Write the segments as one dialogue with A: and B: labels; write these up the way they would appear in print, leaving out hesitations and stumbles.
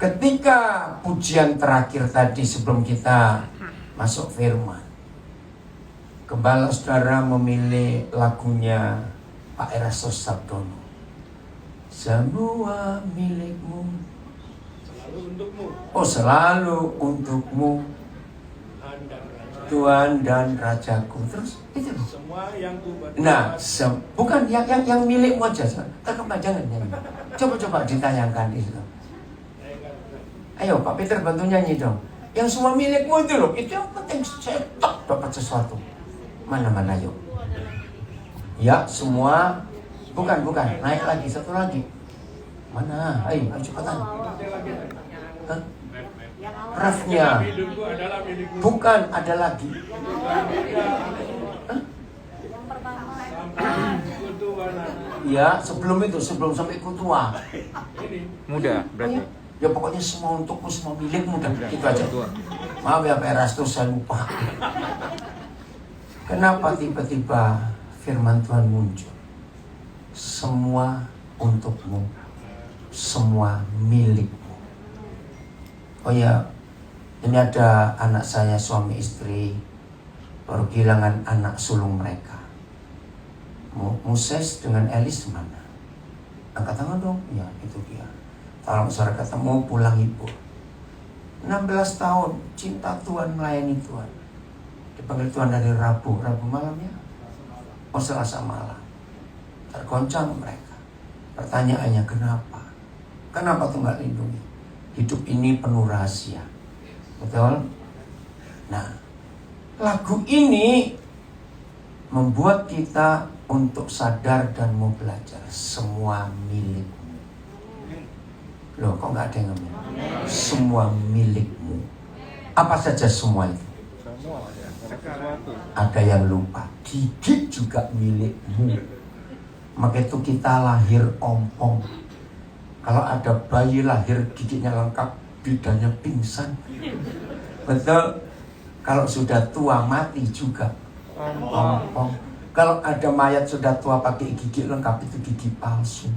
A: Ketika pujian terakhir tadi sebelum kita masuk firman, Gembala saudara memilih lagunya Pak Erastus Sabdono. Semua milikmu,
B: selalu untukmu.
A: oh selalu untukmu, Tuhan dan Rajaku. Terus itu.
B: Semua yang ku
A: Nah, bukan yang milikmu aja. Jangan nyanyi. Coba ditayangkan itu. Ayo Pak Peter bantu nyanyi dong. Yang semua milikmu itu loh. Itu yang penting, saya dapat sesuatu. Mana yuk. Ya semua. Bukan. Naik lagi, satu lagi. Mana? Ayo cepetan. Hah? Refnya. Bukan, ada lagi. Hah? Ya, sebelum sampai kutua.
C: Muda berarti.
A: Ya pokoknya semua untukmu, semua milikmu dan itu aja. Maaf ya Pak Erastus, saya lupa. Kenapa tiba-tiba firman Tuhan muncul? Semua untukmu, semua milikmu. Oh ya, ini ada anak saya, suami istri, baru kehilangan anak sulung mereka. Moses dengan Elis mana? Angkat tangan dong. Ya, itu dia. Tolong saudara ketemu, pulang ibu. 16 tahun, cinta Tuhan, melayani Tuhan. Dipanggil Tuhan dari Rabu malamnya. Oh, Selasa malam. Tergoncang mereka. Pertanyaannya, kenapa? Kenapa Tuhan lindungi? Hidup ini penuh rahasia. Betul? Nah, lagu ini membuat kita untuk sadar dan mau belajar. Semua milikmu. Loh, kok gak ada yang ngomong? Semua milikmu. Apa saja semua itu? Ada yang lupa. Gigi juga milikmu. Maka itu kita lahir ompong. Kalau ada bayi lahir giginya lengkap, bidanya pingsan. Betul? Kalau sudah tua mati juga ompong. Kalau ada mayat sudah tua pakai gigi lengkap, itu gigi palsu.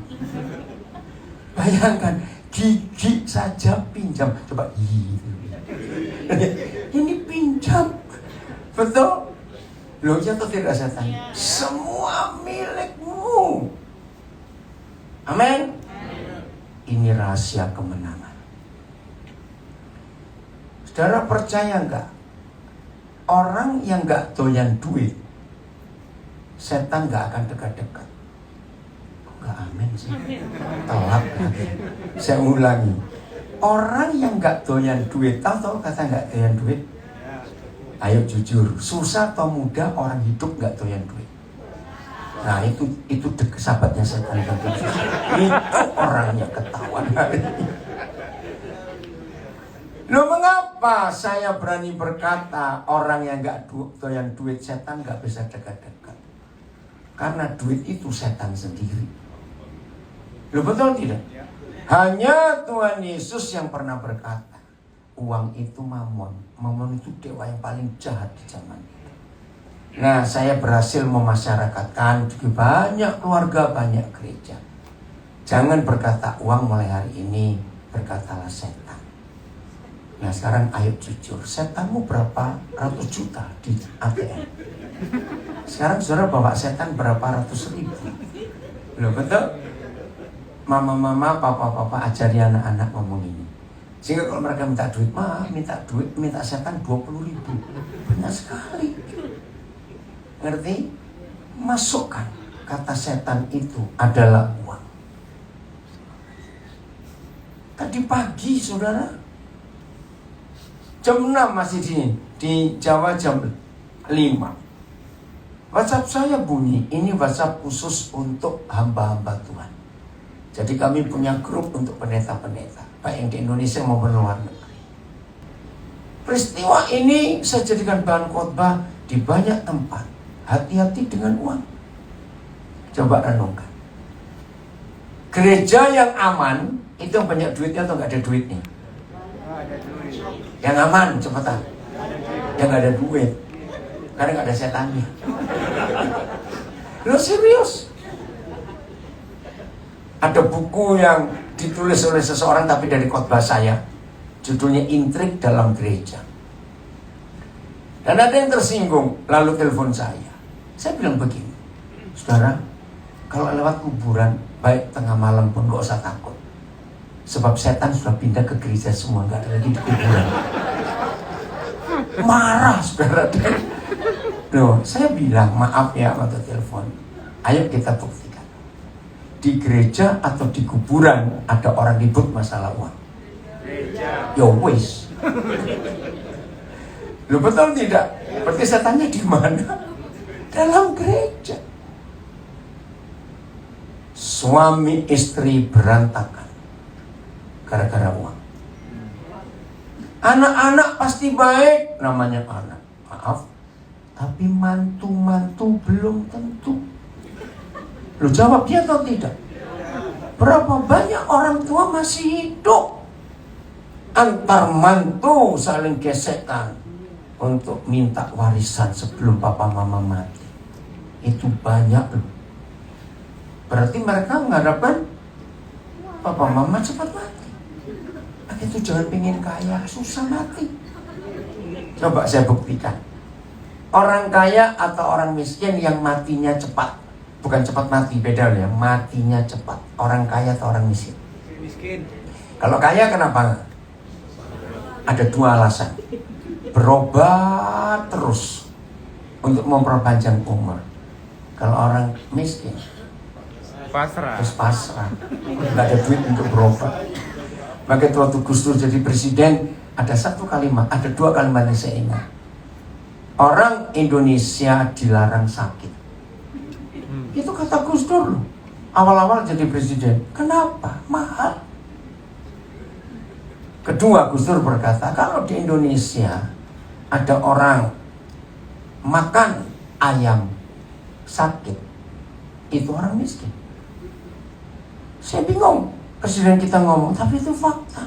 A: Bayangkan, gigi saja pinjam. Coba ini pinjam. Betul? Loh, ya atau tidak setan? Semua milikmu. Amin. Ini rahasia kemenangan. Saudara percaya enggak? Orang yang enggak doyan duit, setan enggak akan dekat-dekat. Enggak amin sih. Telat lagi. Saya ulangi. Orang yang enggak doyan duit, tahu kata enggak doyan duit? Ayo jujur, susah atau mudah orang hidup enggak doyan duit? Nah itu sahabatnya setan. Itu orangnya ketahuan hari ini. Loh, mengapa saya berani berkata orang yang enggak doyan duit, setan enggak bisa dekat-dekat? Karena duit itu setan sendiri. Loh, betul tidak? Hanya Tuhan Yesus yang pernah berkata, uang itu mamon. Mamon itu dewa yang paling jahat di zaman itu. Nah, saya berhasil memasyarakatkan banyak keluarga, banyak gereja. Jangan berkata uang mulai hari ini, berkatalah setan. Nah, sekarang ayo jujur, setanmu berapa ratus juta di ATM? Sekarang saudara bawa setan berapa ratus ribu? Loh, betul? Mama-mama, papa-papa ajari anak-anak ngomong ini. Sehingga kalau mereka minta duit, minta setan 20.000. Banyak sekali. Ngerti? Masukkan kata setan itu adalah uang. Tadi pagi saudara, jam 6 masih di Jawa jam 5. WhatsApp saya bunyi, ini WhatsApp khusus untuk hamba-hamba Tuhan. Jadi kami punya grup untuk pendeta-pendeta, baik yang di Indonesia maupun luar negeri. Peristiwa ini saya jadikan bahan khotbah di banyak tempat. Hati-hati dengan uang. Coba renungkan. Gereja yang aman itu yang banyak duitnya atau nggak ada duitnya? Yang aman, cepetan. Yang nggak ada duit, karena nggak ada setannya. Lo serius? Ada buku yang ditulis oleh seseorang tapi dari khotbah saya. Judulnya Intrik dalam Gereja. Dan ada yang tersinggung, lalu telepon saya. Saya bilang begini, saudara, kalau lewat kuburan, baik tengah malam pun gak usah takut. Sebab setan sudah pindah ke gereja semua, gak ada lagi di kuburan. Marah saudara. Loh, saya bilang maaf ya waktu telepon. Ayo kita buktikan. Di gereja atau di kuburan ada orang ribut masalah uang. Yo wis. Lo betul tidak? Berarti setannya di mana? Dalam gereja. Suami istri berantakan gara-gara uang. Anak-anak pasti baik, namanya anak. Maaf, tapi mantu-mantu belum tentu. Lo jawab dia atau tidak? Berapa banyak orang tua masih hidup, antar mantu saling gesekan untuk minta warisan sebelum papa mama mati. Itu banyak loh. Berarti mereka mengharapkan papa mama cepat mati. Itu jangan pengen kaya, susah mati. Coba saya buktikan. Orang kaya atau orang miskin yang matinya cepat. Bukan cepat mati, beda loh ya. Matinya cepat. Orang kaya atau orang miskin?
B: Miskin.
A: Kalau kaya kenapa? Ada dua alasan. Berobat terus untuk memperpanjang umur. Kalau orang miskin
C: Pasrah.
A: terus pasrah, nggak ada duit untuk berobat. Maka waktu Gus Dur jadi presiden, ada satu kalimat, ada dua kalimat yang saya ingat. Orang Indonesia dilarang sakit. Itu kata Gus Dur loh. Awal-awal jadi presiden. Kenapa? Mahal. Kedua, Gus Dur berkata, kalau di Indonesia ada orang makan ayam sakit, itu orang miskin. Saya bingung. Presiden kita ngomong, tapi itu fakta.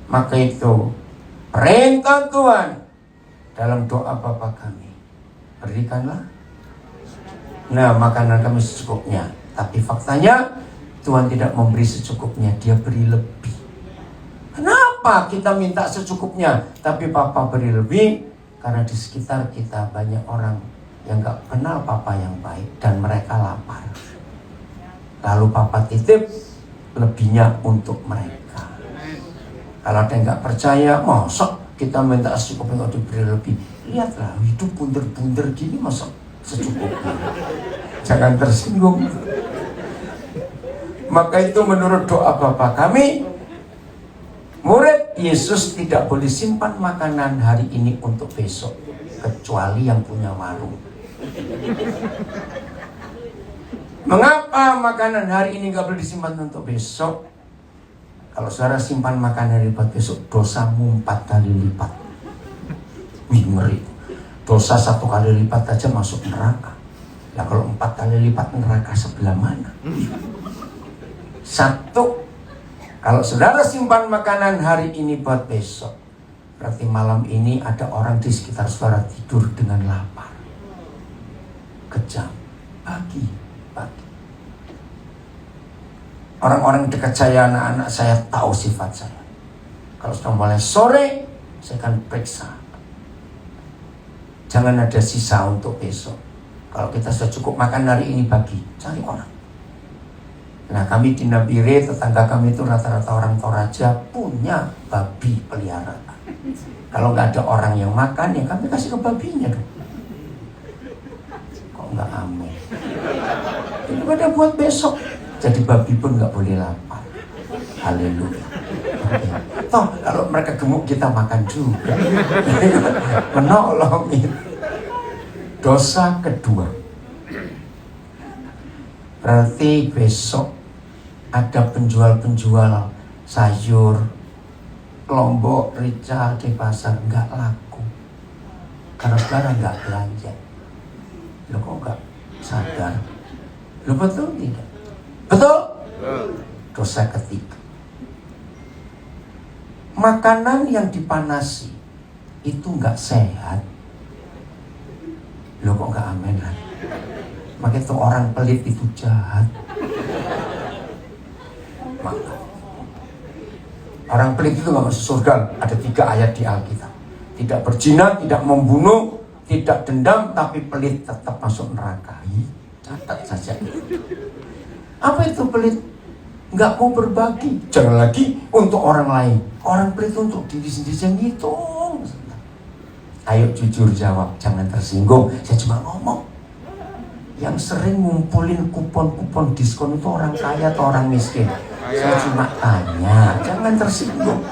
A: Maka itu perintah Tuhan dalam doa Bapa kami, berikanlah makanan kami secukupnya. Tapi faktanya Tuhan tidak memberi secukupnya, Dia beri lebih. Kenapa kita minta secukupnya tapi Papa beri lebih? Karena di sekitar kita banyak orang yang gak kenal Papa yang baik dan mereka lapar. Lalu Papa titip lebihnya untuk mereka. Kalau ada yang gak percaya, masa kita minta secukupnya kok diberi lebih? Lihatlah, hidup bunder-bunder gini masa secukupnya. Jangan tersinggung. Maka itu menurut doa Bapa kami, murid Yesus tidak boleh simpan makanan hari ini untuk besok, kecuali yang punya warung. Mengapa makanan hari ini gak boleh disimpan untuk besok? Kalau saudara simpan makanan hari buat besok, dosamu 4 kali lipat. Wih, ngeri. Dosa 1 kali lipat aja masuk neraka. Nah kalau 4 kali lipat, neraka sebelah mana? Satu, kalau saudara simpan makanan hari ini buat besok, berarti malam ini ada orang di sekitar saudara tidur dengan lapar. Kejam. Pagi. Orang-orang dekat saya, anak-anak saya tahu sifat saya. Kalau sudah mulai sore, saya akan periksa. Jangan ada sisa untuk besok. Kalau kita sudah cukup makan hari ini, bagi, cari orang. Nah, kami di Nabire, tetangga kami itu rata-rata orang Toraja punya babi peliharaan. Kalau nggak ada orang yang makan, ya kami kasih ke babinya dong. Kok nggak aman? Itu pada buat besok. Jadi babi pun nggak boleh lapar. Haleluya. Toh kalau mereka gemuk kita makan juga. Menolong itu. Dosa kedua. Berarti besok ada penjual-penjual sayur, lombok, rica di pasar nggak laku. Karena sekarang nggak belanja. Lo kok nggak sadar? Lo betul tidak? Betul? Dosa ketiga. Makanan yang dipanasi itu nggak sehat. Lo kok nggak amin lah? Maka itu orang pelit itu jahat. Maaf. Orang pelit itu nggak masuk surga. Ada 3 ayat di Alkitab. Tidak berzina, tidak membunuh, tidak dendam, tapi pelit tetap masuk neraka. Catat saja. Apa itu pelit? Nggak mau berbagi. Jangan lagi untuk orang lain. Orang pelit untuk diri sendiri yang ngitung. Ayo jujur jawab, jangan tersinggung. Saya cuma ngomong. Yang sering ngumpulin kupon-kupon diskon itu orang kaya atau orang miskin? Saya cuma tanya, jangan tersinggung.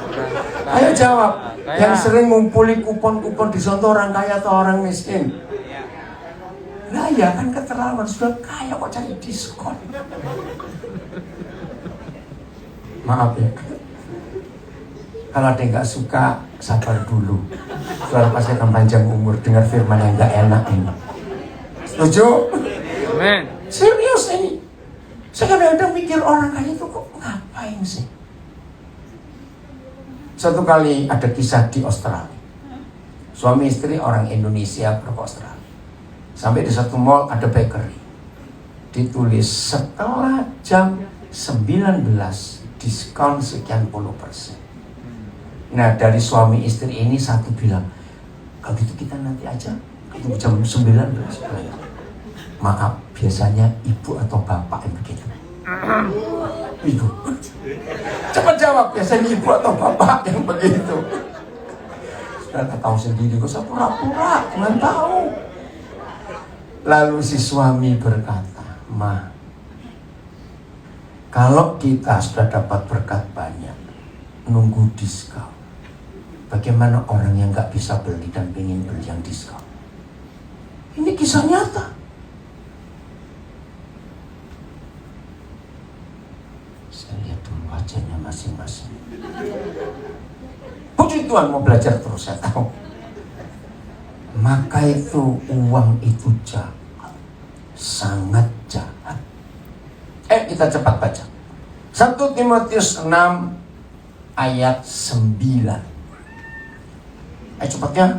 A: Ayo jawab. Yang sering ngumpulin kupon-kupon diskon itu orang kaya atau orang miskin? Nah ya kan keterlaluan, sudah kaya kok cari diskon. Maaf ya. Kalau ada yang gak suka, sabar dulu. Soalnya pasti akan panjang umur dengar firman yang gak enak ini. Setuju?
C: Amen.
A: Serius ini. Saya kadang-kadang mikir orang kaya itu kok ngapain sih? Satu kali ada kisah di Australia. Suami istri orang Indonesia pergi ke Australia. Sampai di satu mall ada bakery. Ditulis setelah jam 19 diskon sekian %. Nah dari suami istri ini satu bilang, kalau gitu kita nanti aja ketemu jam 19. Maaf, biasanya ibu atau bapak yang begitu. Ibu. Cepat jawab, biasanya ibu atau bapak yang begitu. Sudah tahu sendiri, kok saya pura-pura, jangan tahu. Lalu si suami berkata, Ma, kalau kita sudah dapat berkat banyak, nunggu diskon. Bagaimana orang yang gak bisa beli dan pengen beli yang diskon? Ini kisah nyata. Saya lihat dulu wajahnya masing-masing. Puji Tuhan, mau belajar terus, saya tahu. Maka itu uang itu jahat, sangat jahat. Kita cepat baca 1 Timotius 6 ayat 9. Cepatnya.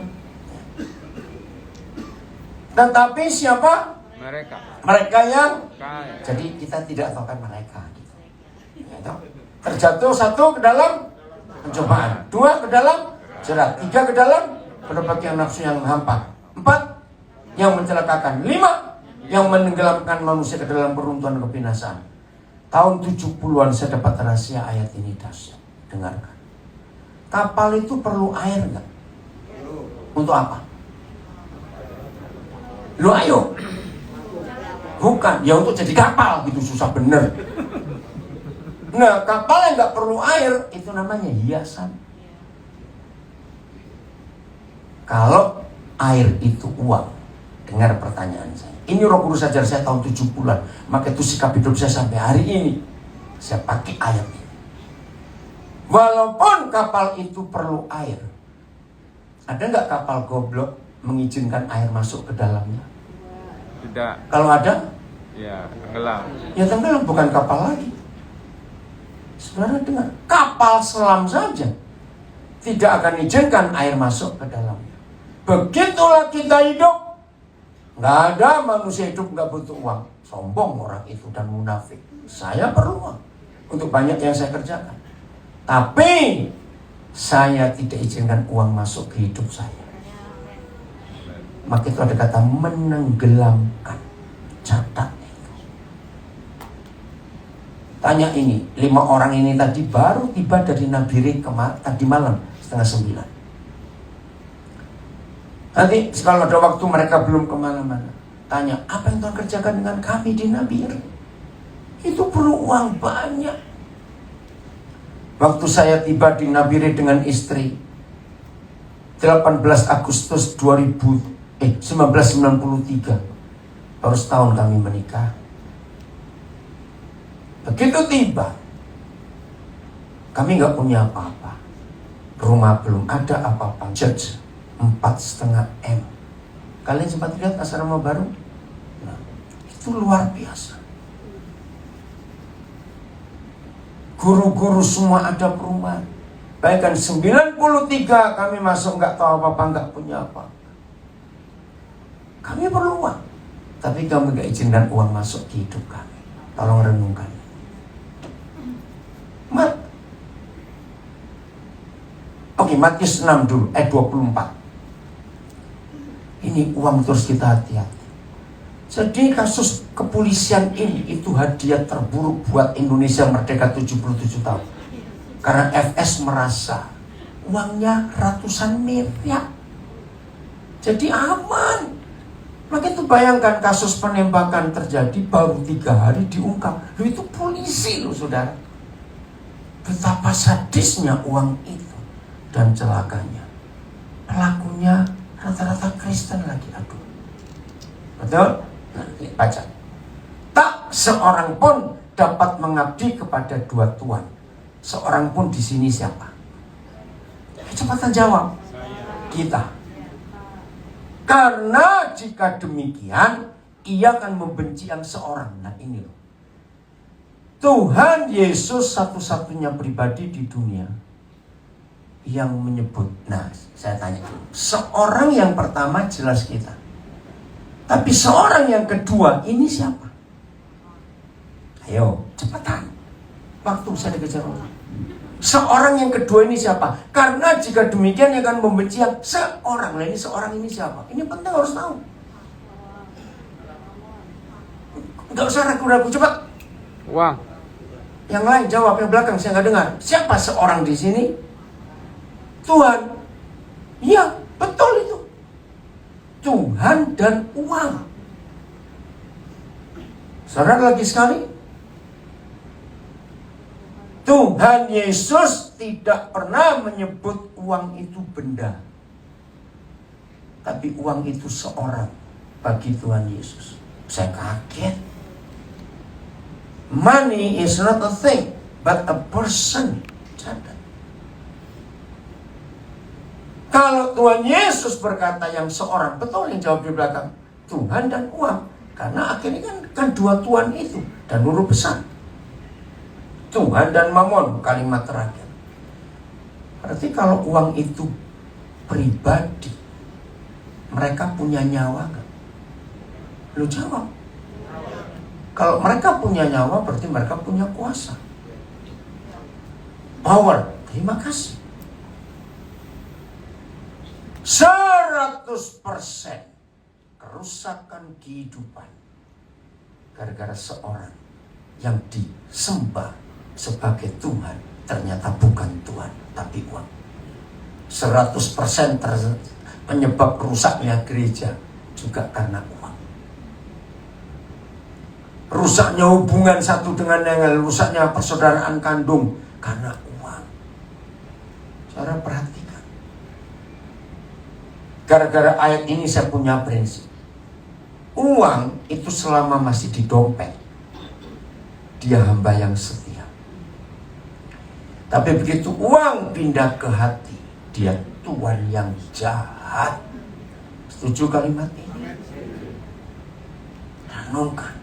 A: Tetapi siapa? Mereka yang kaya. Jadi kita tidak tahu kan mereka gitu. Terjatuh 1 ke dalam pencobaan, 2 ke dalam jerat, 3 ke dalam berbagai nafsu yang hampa, 4 yang mencelakakan, 5 yang menenggelamkan manusia ke dalam peruntuhan kebinasaan. Tahun 70-an saya dapat rahasia ayat ini dahsyat. Dengarkan. Kapal itu perlu air enggak? Untuk apa? Lu ayo. Bukan, ya untuk jadi kapal gitu, susah bener. Nah, kapal yang nggak perlu air itu namanya hiasan. Kalau air itu uang, dengar pertanyaan saya. Ini Roh Kudus ajar saya tahun 70-an, maka itu sikap hidup saya sampai hari ini. Saya pakai ayat ini. Walaupun kapal itu perlu air, ada nggak kapal goblok mengizinkan air masuk ke dalamnya?
C: Tidak.
A: Kalau ada?
C: Ya, tenggelam.
A: Ya tenggelam, bukan kapal lagi. Saudara dengar, kapal selam saja tidak akan izinkan air masuk ke dalamnya. Begitulah kita hidup. Nggak ada manusia hidup nggak butuh uang. Sombong orang itu dan munafik. Saya perlu uang untuk banyak yang saya kerjakan. Tapi saya tidak izinkan uang masuk ke hidup saya. Maka itu ada kata menenggelamkan. Catat itu. Tanya ini, 5 orang ini tadi baru tiba dari Nabire tadi malam 8:30. Nanti kalau ada waktu mereka belum kemana-mana, tanya, apa yang Tuhan kerjakan dengan kami di Nabire? Itu perlu uang banyak. Waktu saya tiba di Nabire dengan istri 18 Agustus 1993, baru setahun kami menikah. Begitu tiba, kami gak punya apa-apa. Rumah belum ada apa-apa. Church 4,5 M. Kalian sempat lihat asrama baru? Nah, itu luar biasa. Guru-guru semua ada perumahan. Bahkan 93 kami masuk gak tahu apa-apa, gak punya apa. Kami perlu uang, tapi kami gak izinkan uang masuk ke hidup kami. Tolong renungkan. Oke, Matius 6 dulu, ayat 24. Ini uang terus kita hati-hati. Jadi kasus kepolisian ini itu hadiah terburuk buat Indonesia merdeka 77 tahun. Karena FS merasa uangnya ratusan miliar. Jadi aman. Maka itu bayangkan kasus penembakan terjadi baru 3 hari diungkap. Loh, itu polisi loh saudara. Betapa sadisnya uang itu. Dan celakanya pelakunya rata-rata Kristen lagi. Aduh. Betul? Nah, ini baca. Tak seorang pun dapat mengabdi kepada 2 tuan. Seorang pun di sini siapa? Cepatan jawab. Kita. Karena jika demikian, ia akan membenci yang seorang. Nah ini loh. Tuhan Yesus satu-satunya pribadi di dunia yang menyebut. Nah saya tanya dulu. Seorang yang pertama jelas kita. Tapi seorang yang kedua ini siapa? Ayo cepetan. Waktu saya dikejar orang. Seorang yang kedua ini siapa? Karena jika demikian ia akan membenci yang seorang. Nah ini seorang ini siapa? Ini penting harus tahu. Enggak usah ragu-ragu, cepat.
C: Uang.
A: Yang lain jawab, yang belakang saya nggak dengar. Siapa seorang di sini? Tuhan. Iya, betul itu. Tuhan dan uang. Saudara lagi sekali. Tuhan Yesus tidak pernah menyebut uang itu benda. Tapi uang itu seorang bagi Tuhan Yesus. Saya kaget. Money is not a thing, but a person. Catat. Kalau Tuhan Yesus berkata yang seorang, betul yang jawab di belakang. Tuhan dan uang. Karena akhirnya kan 2 tuan itu. Dan huruf besar. Tuhan dan Mamon, kalimat terakhir. Berarti kalau uang itu pribadi, mereka punya nyawa gak? Lu jawab. Kalau mereka punya nyawa, berarti mereka punya kuasa. Power. Terima kasih. 100% kerusakan kehidupan gara-gara seorang yang disembah sebagai Tuhan ternyata bukan Tuhan tapi uang. 100% penyebab rusaknya gereja juga karena uang. Rusaknya hubungan satu dengan yang lain, rusaknya persaudaraan kandung karena uang. Saudara perhatikan. Gara-gara ayat ini saya punya prinsip. Uang itu selama masih di dompet, dia hamba yang setia. Tapi begitu uang pindah ke hati, dia tuan yang jahat. Setuju kalimat ini? Renungkan.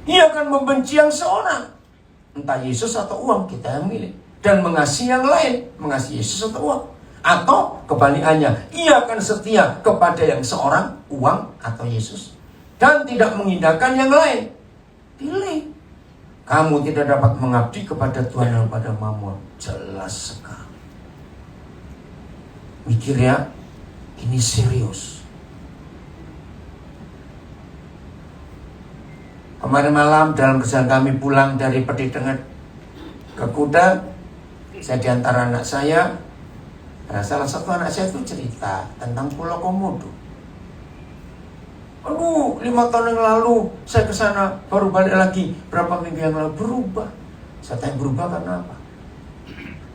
A: Ia akan membenci yang seorang. Entah Yesus atau uang, kita yang milih. Dan mengasihi yang lain, mengasihi Yesus atau uang. Atau kebalikannya, ia akan setia kepada yang seorang, uang atau Yesus. Dan tidak mengindahkan yang lain. Pilih. Kamu tidak dapat mengabdi kepada Tuhan dan pada Mamon. Jelas sekali. Mikir ya, ini serius. Kemarin malam dalam perjalanan kami pulang dari Petidengan ke Kuda, saya diantara anak saya, salah satu anak saya itu cerita tentang Pulau Komodo. Aduh, 5 tahun yang lalu saya ke sana, baru balik lagi. Berapa minggu yang lalu berubah. Saya tanya berubah karena apa?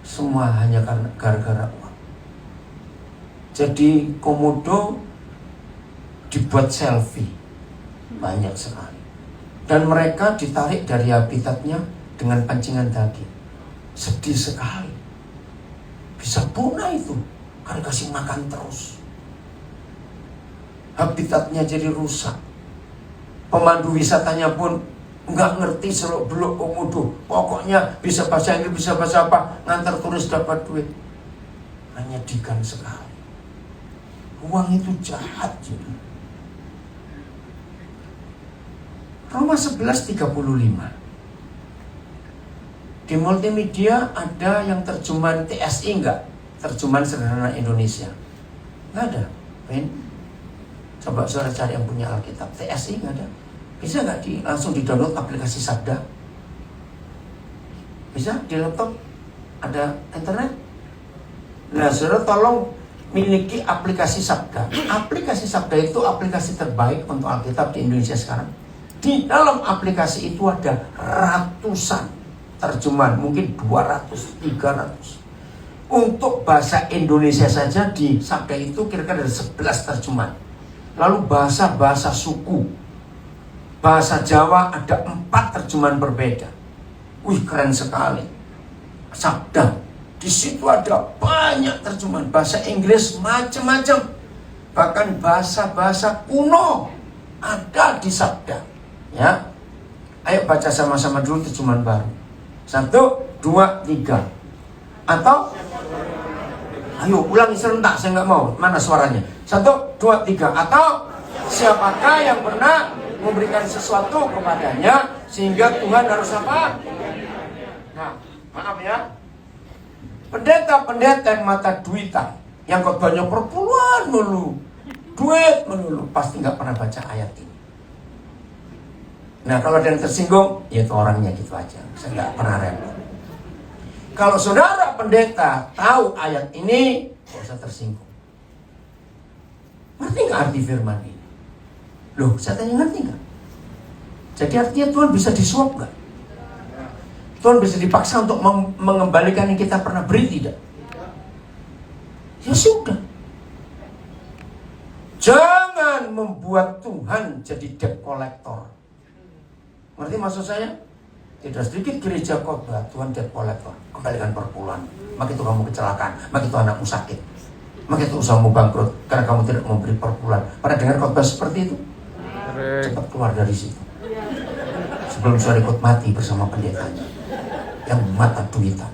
A: Semua hanya karena gara-gara uang. Jadi Komodo dibuat selfie banyak sekali. Dan mereka ditarik dari habitatnya dengan pancingan daging. Sedih sekali. Bisa punah itu karena kasih makan terus. Habitatnya jadi rusak. Pemandu wisatanya pun nggak ngerti seluk-beluk Komodo. Pokoknya bisa bahasa Inggris, bisa bahasa apa, ngantar turis dapat duit. Menyedihkan sekali. Uang itu jahat juga. Roma 11:35. Di multimedia ada yang terjemahan TSI enggak? terjemahan sederhana Indonesia? Nggak ada. Coba saudara cari yang punya Alkitab. TSI nggak ada. Bisa nggak langsung di-download aplikasi Sabda? Bisa di laptop? Ada internet? Nah, saudara tolong miliki aplikasi Sabda. Aplikasi Sabda itu aplikasi terbaik untuk Alkitab di Indonesia sekarang. Di dalam aplikasi itu ada ratusan terjemahan, mungkin 200, 300. Untuk bahasa Indonesia saja di Sabda itu kira-kira ada 11 terjemahan. Lalu bahasa-bahasa suku, bahasa Jawa ada 4 terjemahan berbeda. Wih, keren sekali. Sabda. Di situ ada banyak terjemahan. Bahasa Inggris macam-macam. Bahkan bahasa-bahasa kuno ada di Sabda. Ya. Ayo baca sama-sama dulu terjemahan baru. 1, 2, 3. Atau ayo ulangi serentak, saya nggak mau. Mana suaranya? 1, 2, 3. Atau siapakah yang pernah memberikan sesuatu kepadanya sehingga Tuhan harus apa? Nah, maaf ya. Pendeta-pendeta yang mata duitan, yang khotbahnya perpuluhan melulu, duit melulu, pasti nggak pernah baca ayat ini. Nah, kalau ada yang tersinggung, ya itu orangnya gitu aja. Saya nggak pernah repot. Kalau saudara pendeta tahu ayat ini, nggak usah tersinggung. Ngerti nggak arti firman ini? Loh, saya tanya ngerti nggak? Jadi artinya Tuhan bisa disuap nggak? Tuhan bisa dipaksa untuk mengembalikan yang kita pernah beri, tidak? Ya sudah. Jangan membuat Tuhan jadi debt collector. Ngerti maksud saya? Tidak sedikit gereja khotbah, Tuhan debt collector. Kembalikan perpuluhan. Maka itu kamu kecelakaan, maka itu anakmu sakit, maka itu usahamu bangkrut karena kamu tidak memberi perpuluhan. Pernah dengar khotbah seperti itu? Cepat keluar dari situ sebelum saudara ikut mati bersama pendetanya yang mata duitan.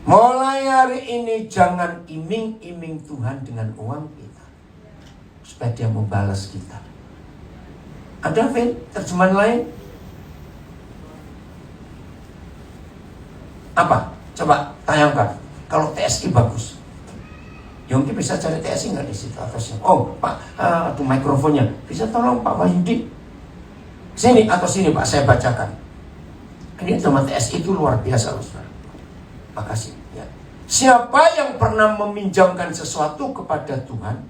A: Mulai hari ini jangan iming-iming Tuhan dengan uang kita supaya dia membalas kita. Ada terjemahan lain? Apa? Coba tayangkan. Kalau TSI bagus. Yongki bisa cari TSI nggak di situ atasnya? Oh, Pak, aduh mikrofonnya. Bisa tolong Pak Wahyudi? Sini atau sini Pak, saya bacakan. Ini sama TSI itu luar biasa loh, saudara. Makasih. Ya. Siapa yang pernah meminjamkan sesuatu kepada Tuhan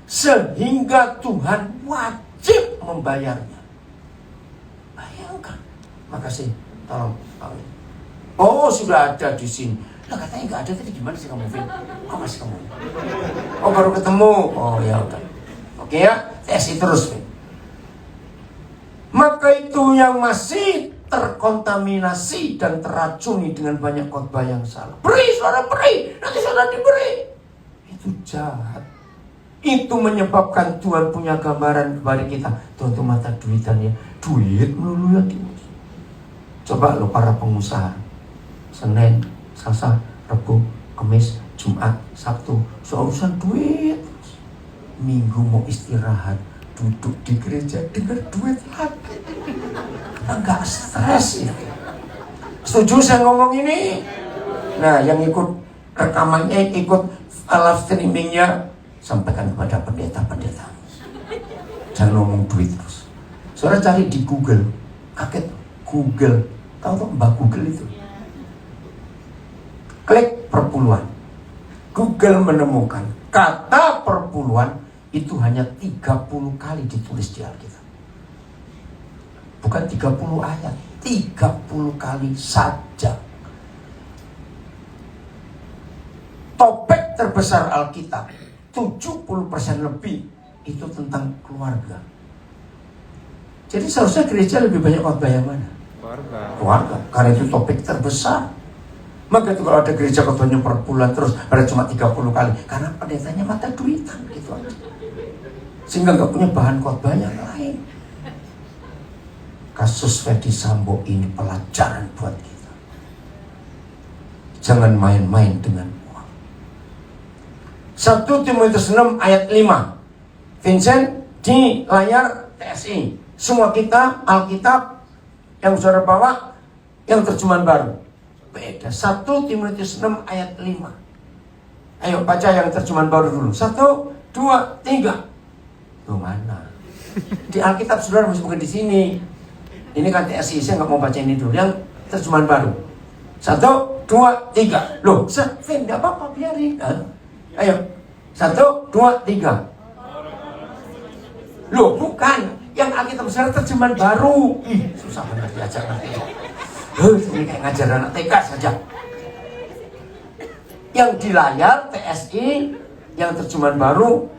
A: sehingga Tuhan wajib membayarnya? Bayangkan. Makasih. Tolong Pak. Oh, sudah ada di sini. Lah katanya nggak ada tadi, gimana sih kamu, Vin? Oh, masih kamu. Oh, baru ketemu. Oh, ya udah. Oke ya, TSI terus, Vin. Maka itu yang masih terkontaminasi dan teracuni dengan banyak khotbah yang salah. Beri, saudara beri, nanti saudara diberi. Itu jahat. Itu menyebabkan Tuhan punya gambaran kepada kita. Tuhan itu mata duitannya, duit melulu ya. Coba lo para pengusaha, Senin, Selasa, Rabu, Kamis, Jumat, Sabtu, soal urusan duit. Minggu mau istirahat, duduk di gereja dengar duit lagi. Enggak stres ya. Setuju saya ngomong ini? Nah, yang ikut rekamannya, ikut live streamingnya, sampaikan kepada pendeta-pendeta. Jangan ngomong duit terus. Saudara cari di Google, kaget Google, tahu tuh Mbak Google itu? Klik perpuluhan. Google menemukan kata perpuluhan itu hanya 30 kali ditulis di Alkitab. Bukan 30 ayat, 30 kali saja. Topik terbesar Alkitab 70% lebih itu tentang keluarga. Jadi seharusnya gereja lebih banyak khotbah yang mana? Keluarga. Karena itu topik terbesar. Maka itu kalau ada gereja khotbahnya per bulan terus ada cuma 30 kali, karena pendetanya mata duitan gitu aja. Sehingga nggak punya bahan khotbah yang lain. Kasus Ferdy Sambo ini pelajaran buat kita. Jangan main-main dengan uang. 1 Timotius 6 ayat 5. Vincent di layar TSI. Semua kita Alkitab yang saudara bawa yang terjemahan baru. beda. 1 Timotius 6 ayat 5. Ayo baca yang terjemahan baru dulu. 1, 2, 3. Tuh mana? Di Alkitab saudara masih bukan di sini. Ini kan TSI, saya nggak mau baca ini dulu. Yang terjemahan baru. 1, 2, 3. Loh, Vin, nggak apa-apa, biarin. Ayo, 1, 2, 3. Loh, bukan. Yang Alkitab saudara terjemahan baru. Ih, susah banget diajar nanti. Ini kayak ngajar anak TK saja. Yang di layar TSI, yang terjemahan baru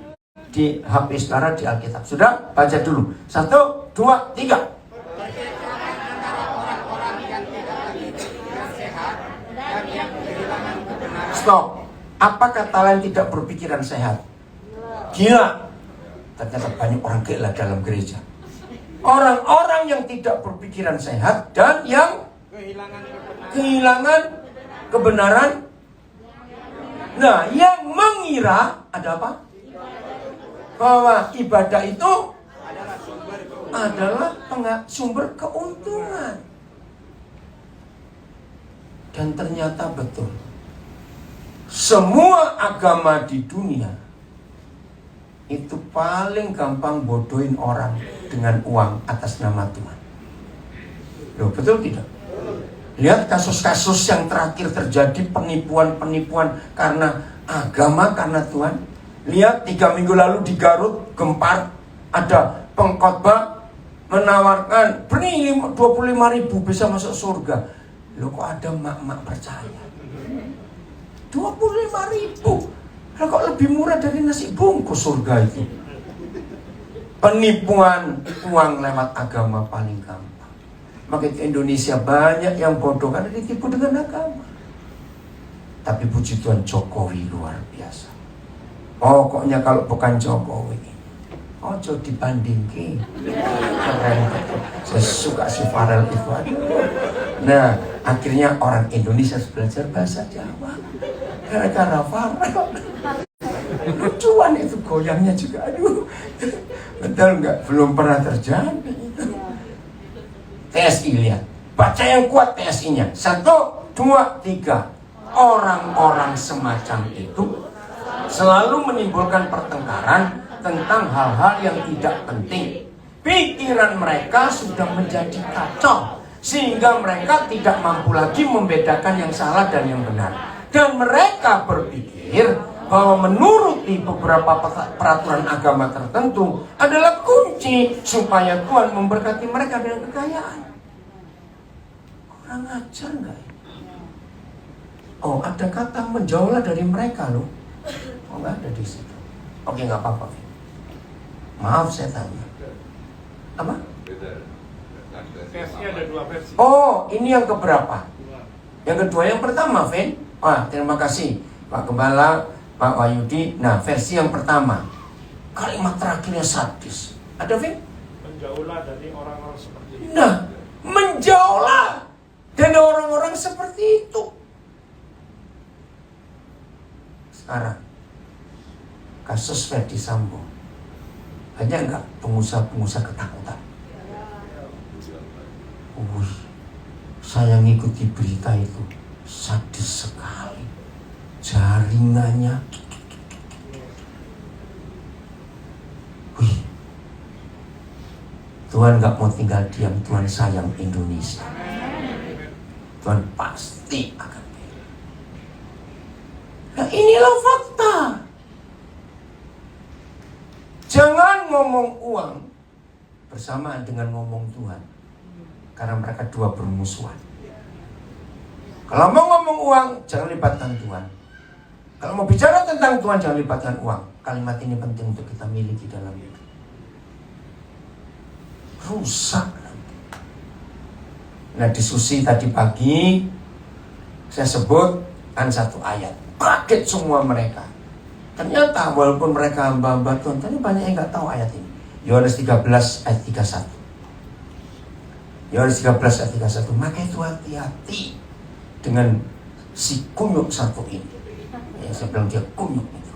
A: di HP saudara di Alkitab. Sudah? Baca dulu. 1, 2, 3. Stop. Apakah kalian tidak berpikiran sehat? Gila. Ternyata banyak orang gila dalam gereja. Orang-orang yang tidak berpikiran sehat dan yang kehilangan kebenaran. Nah, yang mengira ada apa? Bahwa ibadah itu adalah sumber keuntungan. Dan ternyata betul. Semua agama di dunia itu paling gampang bodohin orang dengan uang atas nama Tuhan. Loh, betul tidak? Lihat kasus-kasus yang terakhir terjadi, penipuan-penipuan karena agama, karena Tuhan. Lihat 3 minggu lalu di Garut, Gempar, ada pengkhotbah menawarkan beri 25.000 bisa masuk surga. Loh, kok ada mak-mak percaya? 25.000. Lah kok lebih murah dari nasi bungkus surga itu? Penipuan uang lewat agama paling gampang. Maka di Indonesia banyak yang bodoh karena ditipu dengan agama. Tapi puji Tuhan, Jokowi luar biasa. Pokoknya kalau bukan Jokowi, ojo dibandingin. Keren betul. Saya suka si Farel itu. Nah, akhirnya orang Indonesia belajar bahasa Jawa gara-gara Farel. Lucuan itu goyangnya juga. Aduh, betul nggak? Belum pernah terjadi. TSI, lihat, baca yang kuat TSI-nya. 1, 2, 3. Orang-orang semacam itu selalu menimbulkan pertengkaran tentang hal-hal yang tidak penting. Pikiran mereka sudah menjadi kacau, sehingga mereka tidak mampu lagi membedakan yang salah dan yang benar. Dan mereka berpikir bahwa menuruti beberapa peraturan agama tertentu adalah kunci supaya Tuhan memberkati mereka dengan kekayaan. Kurang ajar nggak? Oh, ada kata menjauhlah dari mereka loh. Oh, nggak ada di situ. Oke, nggak apa-apa. Maaf saya tanya. Apa?
B: Versi ada 2 versi.
A: Oh, ini yang keberapa? Yang kedua, yang pertama, Vin. Terima kasih Pak Gembala, Pak Wahyudi. Nah, versi yang pertama, kalimat terakhirnya sadis. Ada, Vin?
B: Menjauhlah dari orang-orang seperti itu.
A: Nah, menjauhlah dari orang-orang seperti itu. Sekarang, kasus Ferdy Sambo. Banyak nggak pengusaha-pengusaha ketakutan? Saya ngikuti berita itu, sadis sekali. Jaringannya. Tuhan nggak mau tinggal diam. Tuhan sayang Indonesia. Tuhan pasti akan bela. Nah, inilah fakta. Jangan ngomong uang bersamaan dengan ngomong Tuhan. Karena mereka dua bermusuhan. Kalau mau ngomong uang, jangan libatkan Tuhan. Kalau mau bicara tentang Tuhan, jangan libatkan uang. Kalimat ini penting untuk kita miliki dalam hidup. Rusak nanti. Nah, diskusi tadi pagi saya sebutkan satu ayat. Kaget semua mereka. Ternyata walaupun mereka hamba-hamba Tuhan, tapi banyak yang nggak tahu ayat ini. Yohanes 13 ayat 31. Yohanes 13 ayat 31. Maka itu hati-hati dengan si kunyuk satu ini. Ya, saya bilang dia kunyuk itu.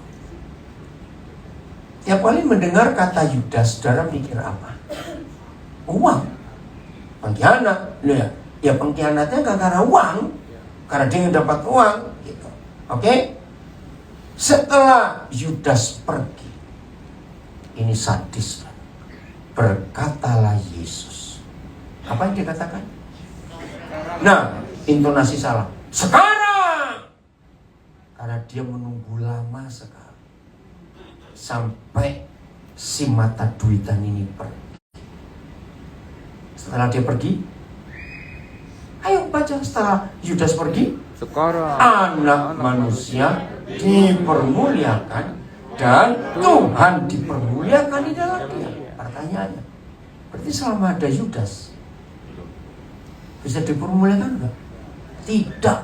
A: Tiap kali mendengar kata Yudas, saudara mikir apa? Uang. Pengkhianat. Ya pengkhianatnya gak karena uang. karena dia ingin dapat uang gitu. Oke? Setelah Yudas pergi, ini sadis, berkatalah Yesus. Apa yang dikatakan? Nah, intonasi salah. Sekarang! Karena dia menunggu lama sekali sampai si mata duitan ini pergi. Setelah dia pergi, ayo baca, setelah Yudas pergi,
C: Sekarang
A: Anak manusia dipermuliakan dan Tuhan dipermuliakan di dalam dia. Pertanyaannya, berarti selama ada Yudas bisa dipermuliakan enggak? Tidak.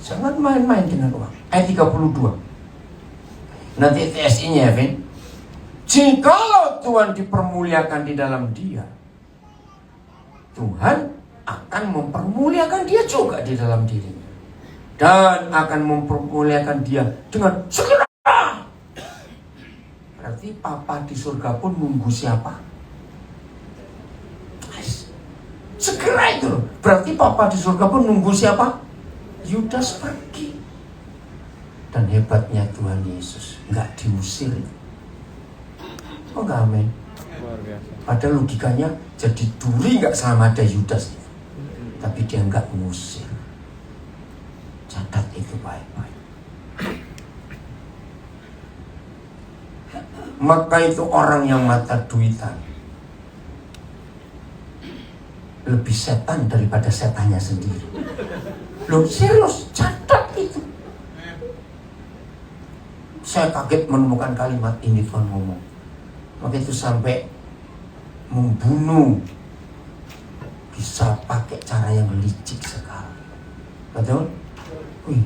A: Jangan main-main dengan uang. Ayat 32. Nanti TSI-nya ya, Vin. Jikalau Tuhan dipermuliakan di dalam dia, Tuhan akan mempermuliakan dia juga di dalam dirinya. Dan akan mempermuliakan dia dengan segera. Berarti Papa di surga pun nunggu siapa? Segera itu loh. Berarti Papa di surga pun nunggu siapa? Yudas pergi. Dan hebatnya Tuhan Yesus nggak diusir. Oh nggak, amin.
C: luar biasa.
A: Padahal logikanya jadi duri nggak selama ada Yudas. Tapi dia nggak mengusir. Catat itu baik-baik. Maka itu orang yang mata duitan lebih setan daripada setannya sendiri. Loh serius, catat itu. Saya kaget menemukan kalimat ini Tuhan ngomong. Maka itu sampai membunuh bisa pakai cara yang licik sekali. Betul? Wih,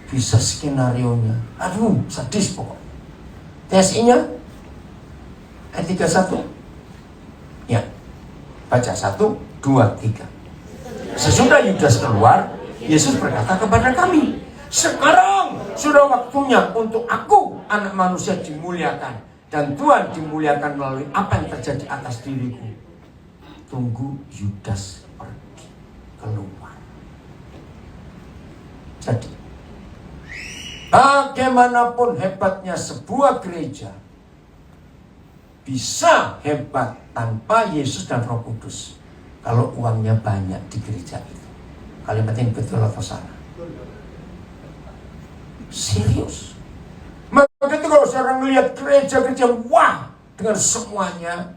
A: bisa skenario-nya. Aduh, sadis pokok. TSI-nya ayat 31. Ya. Baca 1, 2, 3. Sesudah Yudas keluar, Yesus berkata kepada kami, sekarang sudah waktunya untuk aku, anak manusia, dimuliakan. Dan Tuhan dimuliakan melalui apa yang terjadi atas diriku. Tunggu Yudas pergi keluar. Jadi, bagaimanapun hebatnya sebuah gereja, bisa hebat tanpa Yesus dan Roh Kudus kalau uangnya banyak di gereja itu. Kalimat ini betul atau salah? Serius. Maka itu kalau seorang melihat gereja-gereja wah dengan semuanya,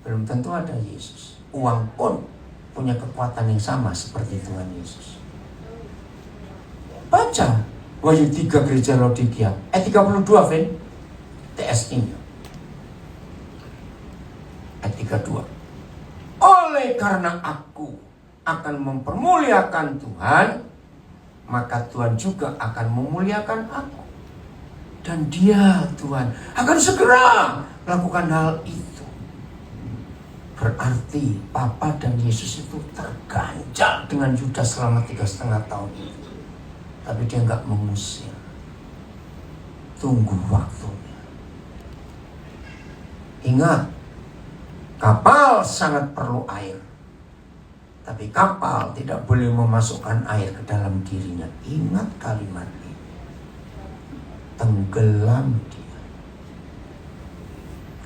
A: belum tentu ada Yesus. Uang pun punya kekuatan yang sama seperti Tuhan Yesus. Baca Wahyu 3 gereja Laodikia ayat 32, Vin. TSI-nya ayat 32. Oleh karena aku akan mempermuliakan Tuhan, maka Tuhan juga akan memuliakan aku. Dan dia, Tuhan, akan segera melakukan hal itu. Berarti Papa dan Yesus itu terganjal dengan Yudas selama 3,5 tahun itu. Tapi dia nggak mengusir. Tunggu waktunya. Ingat, kapal sangat perlu air. Tapi kapal tidak boleh memasukkan air ke dalam dirinya. Ingat kalimat ini. Tenggelam dia.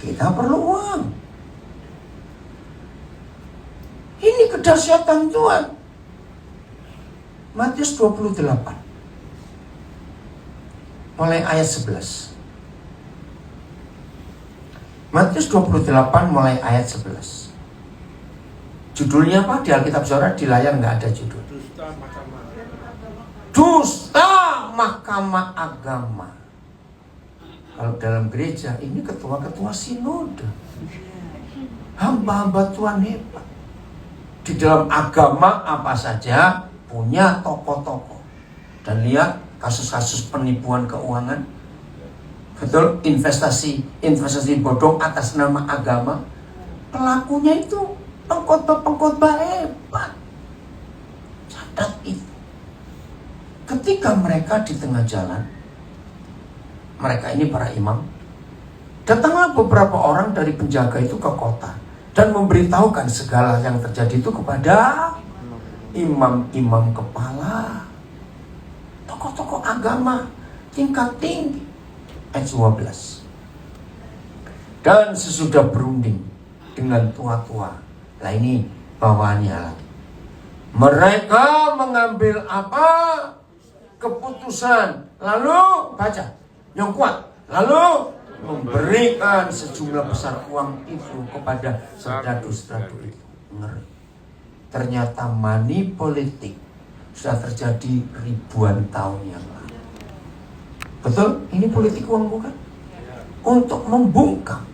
A: Kita perlu uang. Ini kedahsyatan Tuhan. Matius 28. Mulai ayat 11. Matius 28 mulai ayat 11. Judulnya apa? Di Alkitab Saudara di layar nggak ada judul. Dusta Mahkamah Agama. Kalau dalam gereja ini ketua-ketua sinode, hamba-hamba Tuhan hebat. Di dalam agama apa saja punya tokoh-tokoh. Dan lihat kasus-kasus penipuan keuangan. Betul, investasi bodong atas nama agama. Pelakunya itu pengkhotbah hebat. Catat itu. Ketika mereka di tengah jalan, mereka ini para imam, datanglah beberapa orang dari penjaga itu ke kota dan memberitahukan segala yang terjadi itu kepada imam-imam kepala, tokoh-tokoh agama tingkat tinggi. Ayat 12. Dan sesudah berunding dengan tua-tua, lah ini bawaannya lagi, mereka mengambil apa? Keputusan. Lalu baca yang kuat. Lalu memberikan sejumlah besar uang itu kepada serdadu-serdadu itu. Ngeri. Ternyata money politik sudah terjadi ribuan tahun yang lalu. Betul? Ini politik uang bukan? Untuk membungkam.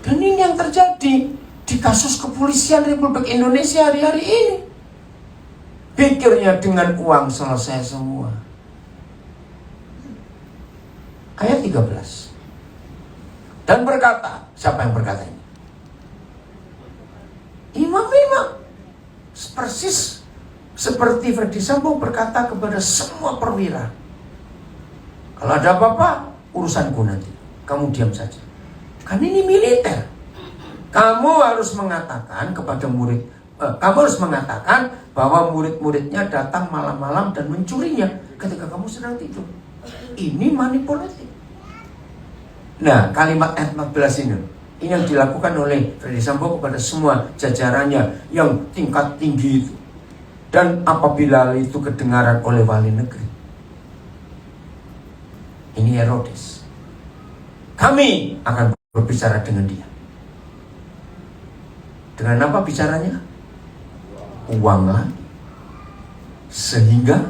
A: Dan ini yang terjadi di kasus kepolisian Republik Indonesia hari-hari ini. Pikirnya dengan uang selesai semua. Ayat 13. Dan berkata, siapa yang berkata ini? Imam-imam. Persis seperti Ferdy Sambo berkata kepada semua perwira, kalau ada apa-apa, urusanku nanti. Kamu diam saja. Kan ini militer. Kamu harus mengatakan kepada murid, kamu harus mengatakan bahwa murid-muridnya datang malam-malam dan mencurinya ketika kamu sedang tidur. Ini money politik. Nah, kalimat ayat 14 ini yang dilakukan oleh Ferdy Sambo kepada semua jajarannya yang tingkat tinggi itu. Dan apabila itu kedengaran oleh wali negeri, ini Herodes, kami akan berbicara dengan dia. Dengan apa bicaranya? Uang lagi. Sehingga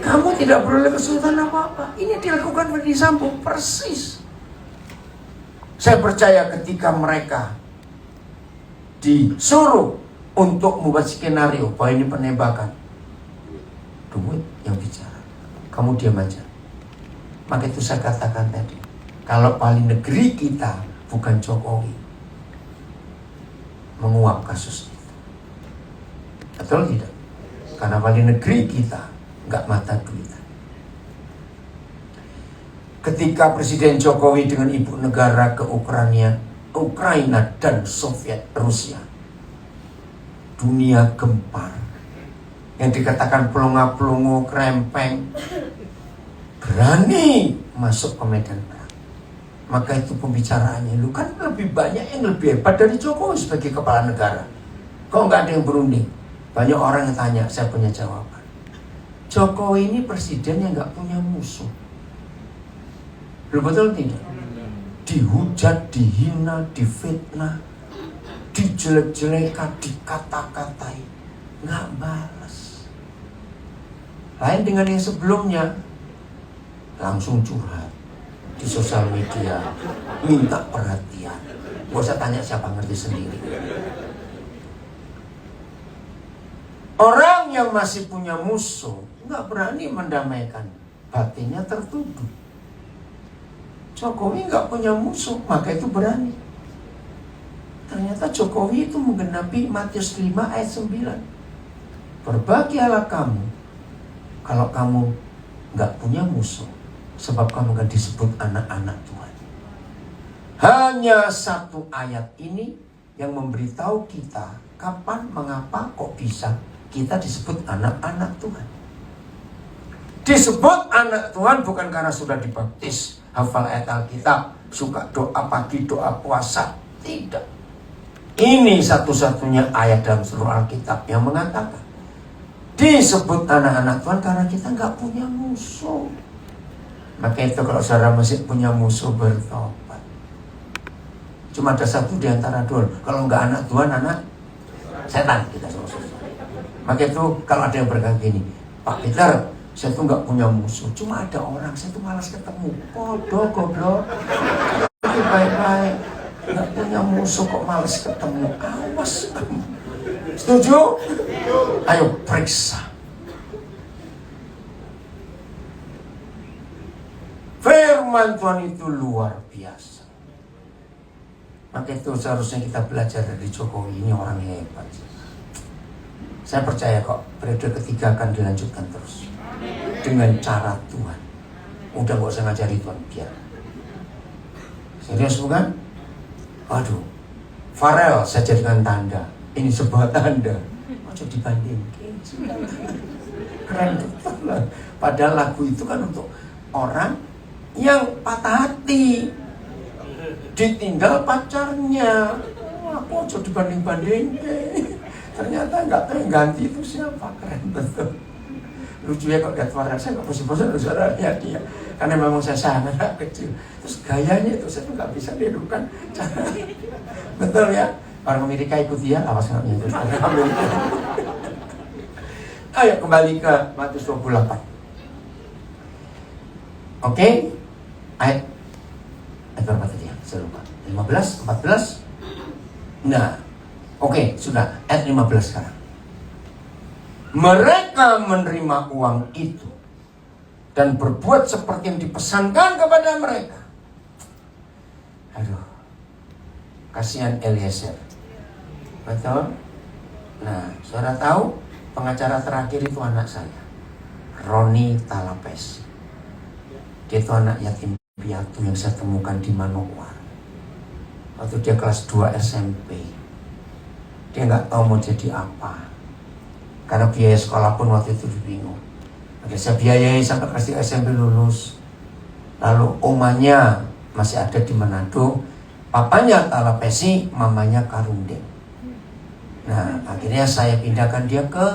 A: kamu tidak beroleh kesulitan apa-apa. Ini dilakukan Ferdy Sambo persis. Saya percaya ketika mereka disuruh untuk membuat skenario bahwa ini penembakan, duit yang bicara, kamu diam aja. Maka itu saya katakan tadi, kalau wali negeri kita bukan Jokowi, menguap kasus itu. Betul tidak? Karena wali negeri kita nggak mata duitan. Ketika Presiden Jokowi dengan ibu negara ke Ukraina dan Soviet Rusia, dunia gempar. Yang dikatakan pelongo-pelongo krempeng berani masuk ke medan perang. Maka itu pembicaraannya, lu kan lebih banyak yang lebih hebat dari Jokowi sebagai kepala negara. Kok nggak ada yang berunding? Banyak orang yang tanya, saya punya jawaban. Jokowi ini presiden yang nggak punya musuh. Betul tidak? Dihujat, dihina, difitnah, dijelek-jelekan, dikata-katai, nggak balas. Lain dengan yang sebelumnya, langsung curhat di sosial media, minta perhatian. Gak usah tanya siapa, ngerti sendiri. Orang yang masih punya musuh nggak berani mendamaikan, batinnya tertuduh. Jokowi nggak punya musuh, maka itu berani. Ternyata Jokowi itu menggenapi Matius 5 ayat 9. Berbahagialah kamu kalau kamu nggak punya musuh, sebab kamu akan disebut anak-anak Tuhan. Hanya satu ayat ini yang memberitahu kita kapan, mengapa, kok bisa kita disebut anak-anak Tuhan. Disebut anak Tuhan bukan karena sudah dibaptis, hafal ayat Alkitab, suka doa pagi, doa puasa. Tidak. Ini satu-satunya ayat dalam seluruh Alkitab yang mengatakan disebut anak-anak Tuhan karena kita nggak punya musuh. Maka itu kalau saudara masih punya musuh, bertobat. Cuma ada satu di antara dua. Kalau nggak anak Tuhan, anak setan kita semua. Maka itu kalau ada yang berkata gini, Pak Peter, saya tuh nggak punya musuh, cuma ada orang saya tuh malas ketemu. Goblok. Itu baik-baik, nggak punya musuh kok malas ketemu. Awas. Setuju? Ayo periksa. Firman Tuhan itu luar biasa. Maka itu seharusnya kita belajar dari Jokowi, ini orang hebat. Saya percaya kok periode ketiga akan dilanjutkan terus dengan cara Tuhan. Udah gak usah ngajari Tuhan, biar. Serius bukan? Aduh, Farel saya jadikan tanda. Ini sebuah tanda. Ojo dibandingin. Keren betul lah. Padahal lagu itu kan untuk orang yang patah hati, ditinggal pacarnya. Aku ojo dibanding-bandingin. Ternyata nggak tahu yang ganti itu siapa. Keren betul. Lucu ya kok lihat suara saya nggak bosan-bosan suaranya dia. Karena memang saya sangat kecil. Terus gayanya itu saya nggak bisa nirukan. Betul ya. Orang Amerika ikut dia, awas nggak itu. Ayo kembali ke Matius 28. Oke, ayat berapa tadi ya? Saya lupa. 15, 14. Nah, oke, sudah. Ayat 15 sekarang. Mereka menerima uang itu dan berbuat seperti yang dipesankan kepada mereka. Aduh, kasihan Eliezer. Betul? Nah, saudara tahu pengacara terakhir itu anak saya, Roni Talapes. Dia itu anak yatim piatu yang saya temukan di Manokwar. Waktu dia kelas 2 SMP. Dia nggak tahu mau jadi apa. Karena biaya sekolah pun waktu itu bingung. Oke, saya biayai sampai kelas 3 SMP lulus. Lalu omanya masih ada di Manado. Papanya Talapesi, mamanya Karundeng. Nah, akhirnya saya pindahkan dia ke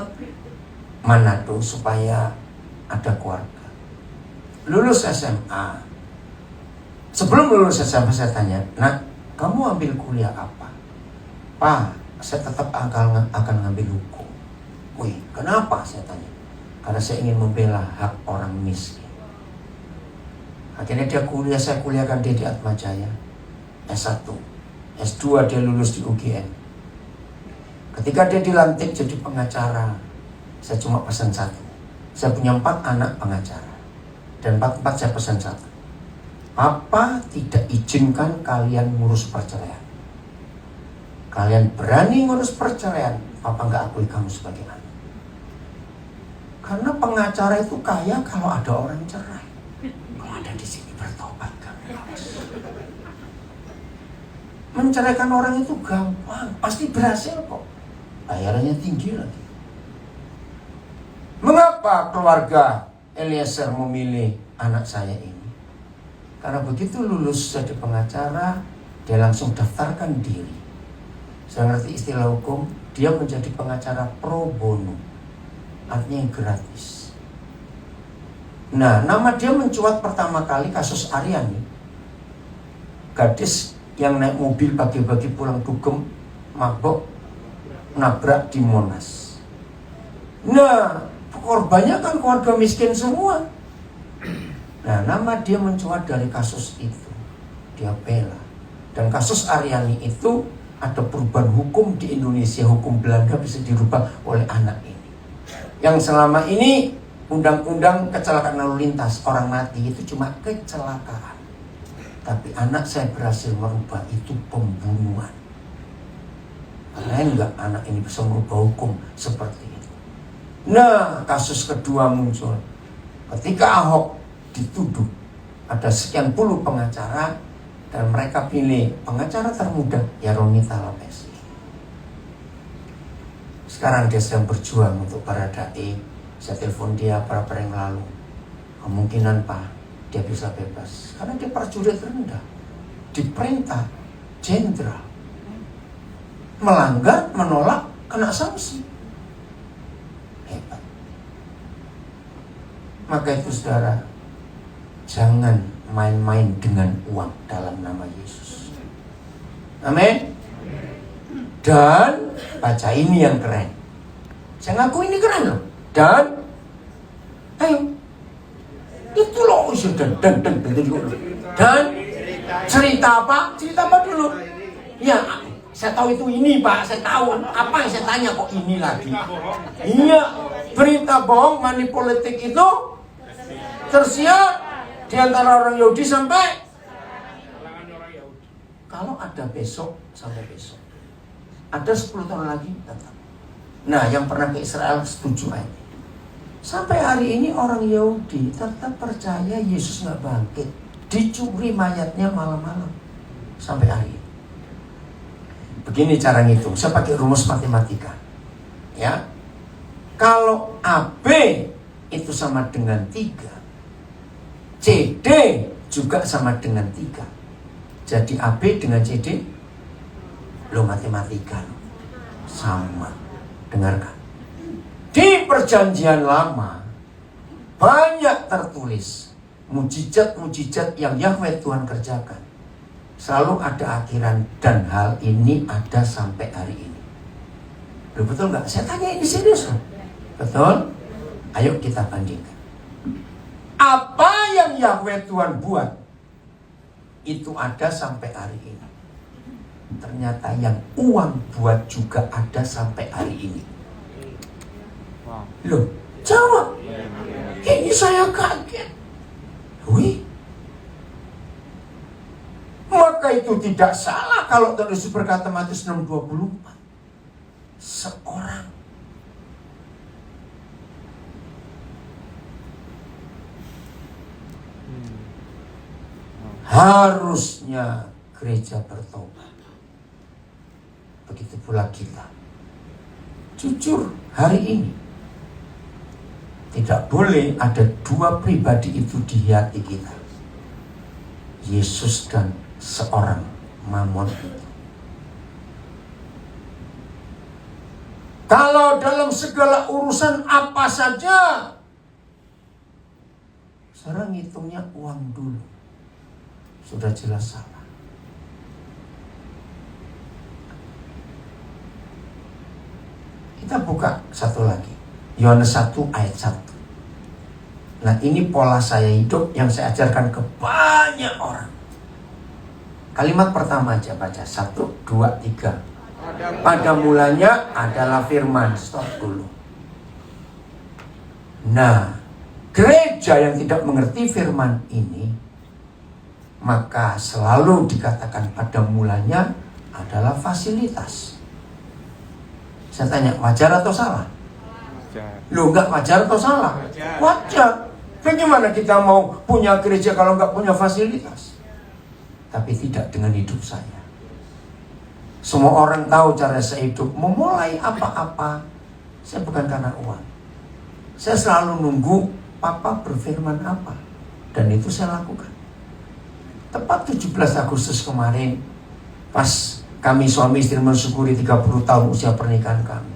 A: Manado supaya ada keluarga. Lulus SMA. Sebelum lulus SMA saya tanya, "Nak, kamu ambil kuliah apa?" "Pak, saya tetap akan ngambil hukum." "Wih, kenapa?" saya tanya. "Karena saya ingin membela hak orang miskin." Akhirnya dia kuliah, saya kuliahkan dia di Atmajaya. S1, S2 dia lulus di UGM. Ketika dia dilantik jadi pengacara, saya cuma pesan satu. Saya punya 4 anak pengacara. Dan 4 saya pesan satu. Papa tidak izinkan kalian ngurus perceraian. Kalian berani ngurus perceraian, Papa nggak akui kamu sebagai anak. Karena pengacara itu kaya kalau ada orang cerai. Kalau ada di sini bertobat kamu. Menceraikan orang itu gampang, pasti berhasil kok. Bayarannya tinggi lagi. Mengapa keluarga Eliezer memilih anak saya ini? Karena begitu lulus jadi pengacara, dia langsung daftarkan diri. Saya ngerti istilah hukum, dia menjadi pengacara pro bono. Artinya yang gratis. Nah, nama dia mencuat pertama kali kasus Aryani. Gadis yang naik mobil pagi-pagi pulang dugem, mabok, nabrak di Monas. Nah, korbannya kan keluarga miskin semua. Nah, nama dia mencuat dari kasus itu. Dia bela. Dan kasus Aryani itu ada perubahan hukum di Indonesia. Hukum Belanda bisa dirubah oleh anak ini. Yang selama ini undang-undang kecelakaan lalu lintas, orang mati itu cuma kecelakaan. Tapi anak saya berhasil merubah itu pembunuhan. Keren nggak anak ini bisa merubah hukum seperti itu? Nah, kasus kedua muncul ketika Ahok dituduh ada sekian puluh pengacara dan mereka pilih pengacara termuda ya Roni Talapesi. Sekarang dia sedang berjuang untuk Baradae. Saya telepon dia beberapa hari yang lalu. Kemungkinan Pak dia bisa bebas karena dia prajurit rendah, diperintah jenderal. Melanggar, menolak, kena sanksi. Hebat. Maka itu saudara, jangan main-main dengan uang dalam nama Yesus. Amin. Dan baca ini yang keren. Saya ngaku ini keren loh. Dan ayo, itu loh dan cerita apa? Cerita apa dulu? Ya, saya tahu itu ini Pak, saya tahu. Apa yang saya tanya kok ini lagi? Iya, berita bohong, money politik itu tersiar di antara orang Yahudi sampai kalau ada besok sampai besok. Ada 10 tahun lagi tetap. Nah, yang pernah ke Israel setuju aja. Sampai hari ini orang Yahudi tetap percaya Yesus nggak bangkit. Dicuri mayatnya malam-malam sampai hari ini. Begini cara ngitung, saya pakai rumus matematika. Ya. Kalau AB itu sama dengan 3, CD juga sama dengan 3. Jadi AB dengan CD, lo matematika lo. Sama. Dengarkan. Di perjanjian lama banyak tertulis mujizat-mujizat yang Yahweh Tuhan kerjakan. Selalu ada akhiran, dan hal ini ada sampai hari ini. Loh, betul nggak? Saya tanya ini serius loh. Betul? Ayo kita bandingkan. Apa yang Yahweh Tuhan buat itu ada sampai hari ini. Ternyata yang uang buat juga ada sampai hari ini.
C: Wow.
A: Loh, jawab. Ini saya kaget. Wih. Maka itu tidak salah kalau Tuhan Yesus berkata Matius 6:24. Seorang harusnya gereja bertobat. Begitu pula kita. Jujur, hari ini tidak boleh ada dua pribadi itu di hati kita. Yesus dan seorang Mamon itu. Kalau dalam segala urusan apa saja, sekarang ngitungnya uang dulu, sudah jelas salah. Kita buka satu lagi, Yohanes 1 ayat 1. Nah, ini pola saya hidup yang saya ajarkan ke banyak orang. Kalimat pertama aja baca, 1, 2, 3. Pada mulanya adalah firman. Stop dulu. Nah, gereja yang tidak mengerti firman ini, maka selalu dikatakan pada mulanya adalah fasilitas. Saya tanya, wajar atau salah? Loh, enggak wajar atau salah? Wajar. Bagaimana kita mau punya gereja kalau enggak punya fasilitas? Tapi tidak dengan hidup saya. Semua orang tahu cara saya hidup. Memulai apa-apa, saya bukan karena uang. Saya selalu nunggu Papa berfirman apa, dan itu saya lakukan. Tepat 17 Agustus kemarin, pas kami suami istri mensyukuri 30 tahun usia pernikahan kami,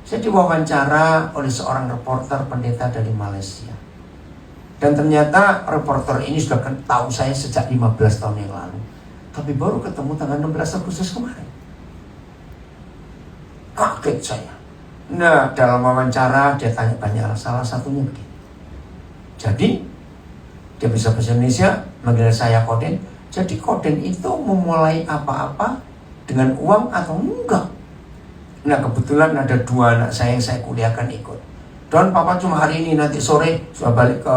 A: saya diwawancara oleh seorang reporter pendeta dari Malaysia. Dan ternyata reporter ini sudah tahu saya sejak 15 tahun yang lalu. Tapi baru ketemu tanggal 16 Agustus kemarin. Kaget saya. Nah, dalam wawancara dia tanya banyak hal, salah satunya begini. Jadi, dia bisa bahasa Indonesia, manggil saya Koden. Jadi Koden itu memulai apa-apa dengan uang atau enggak? Nah, kebetulan ada 2 anak saya yang saya kuliahkan ikut. Don, Papa cuma hari ini, nanti sore sudah balik ke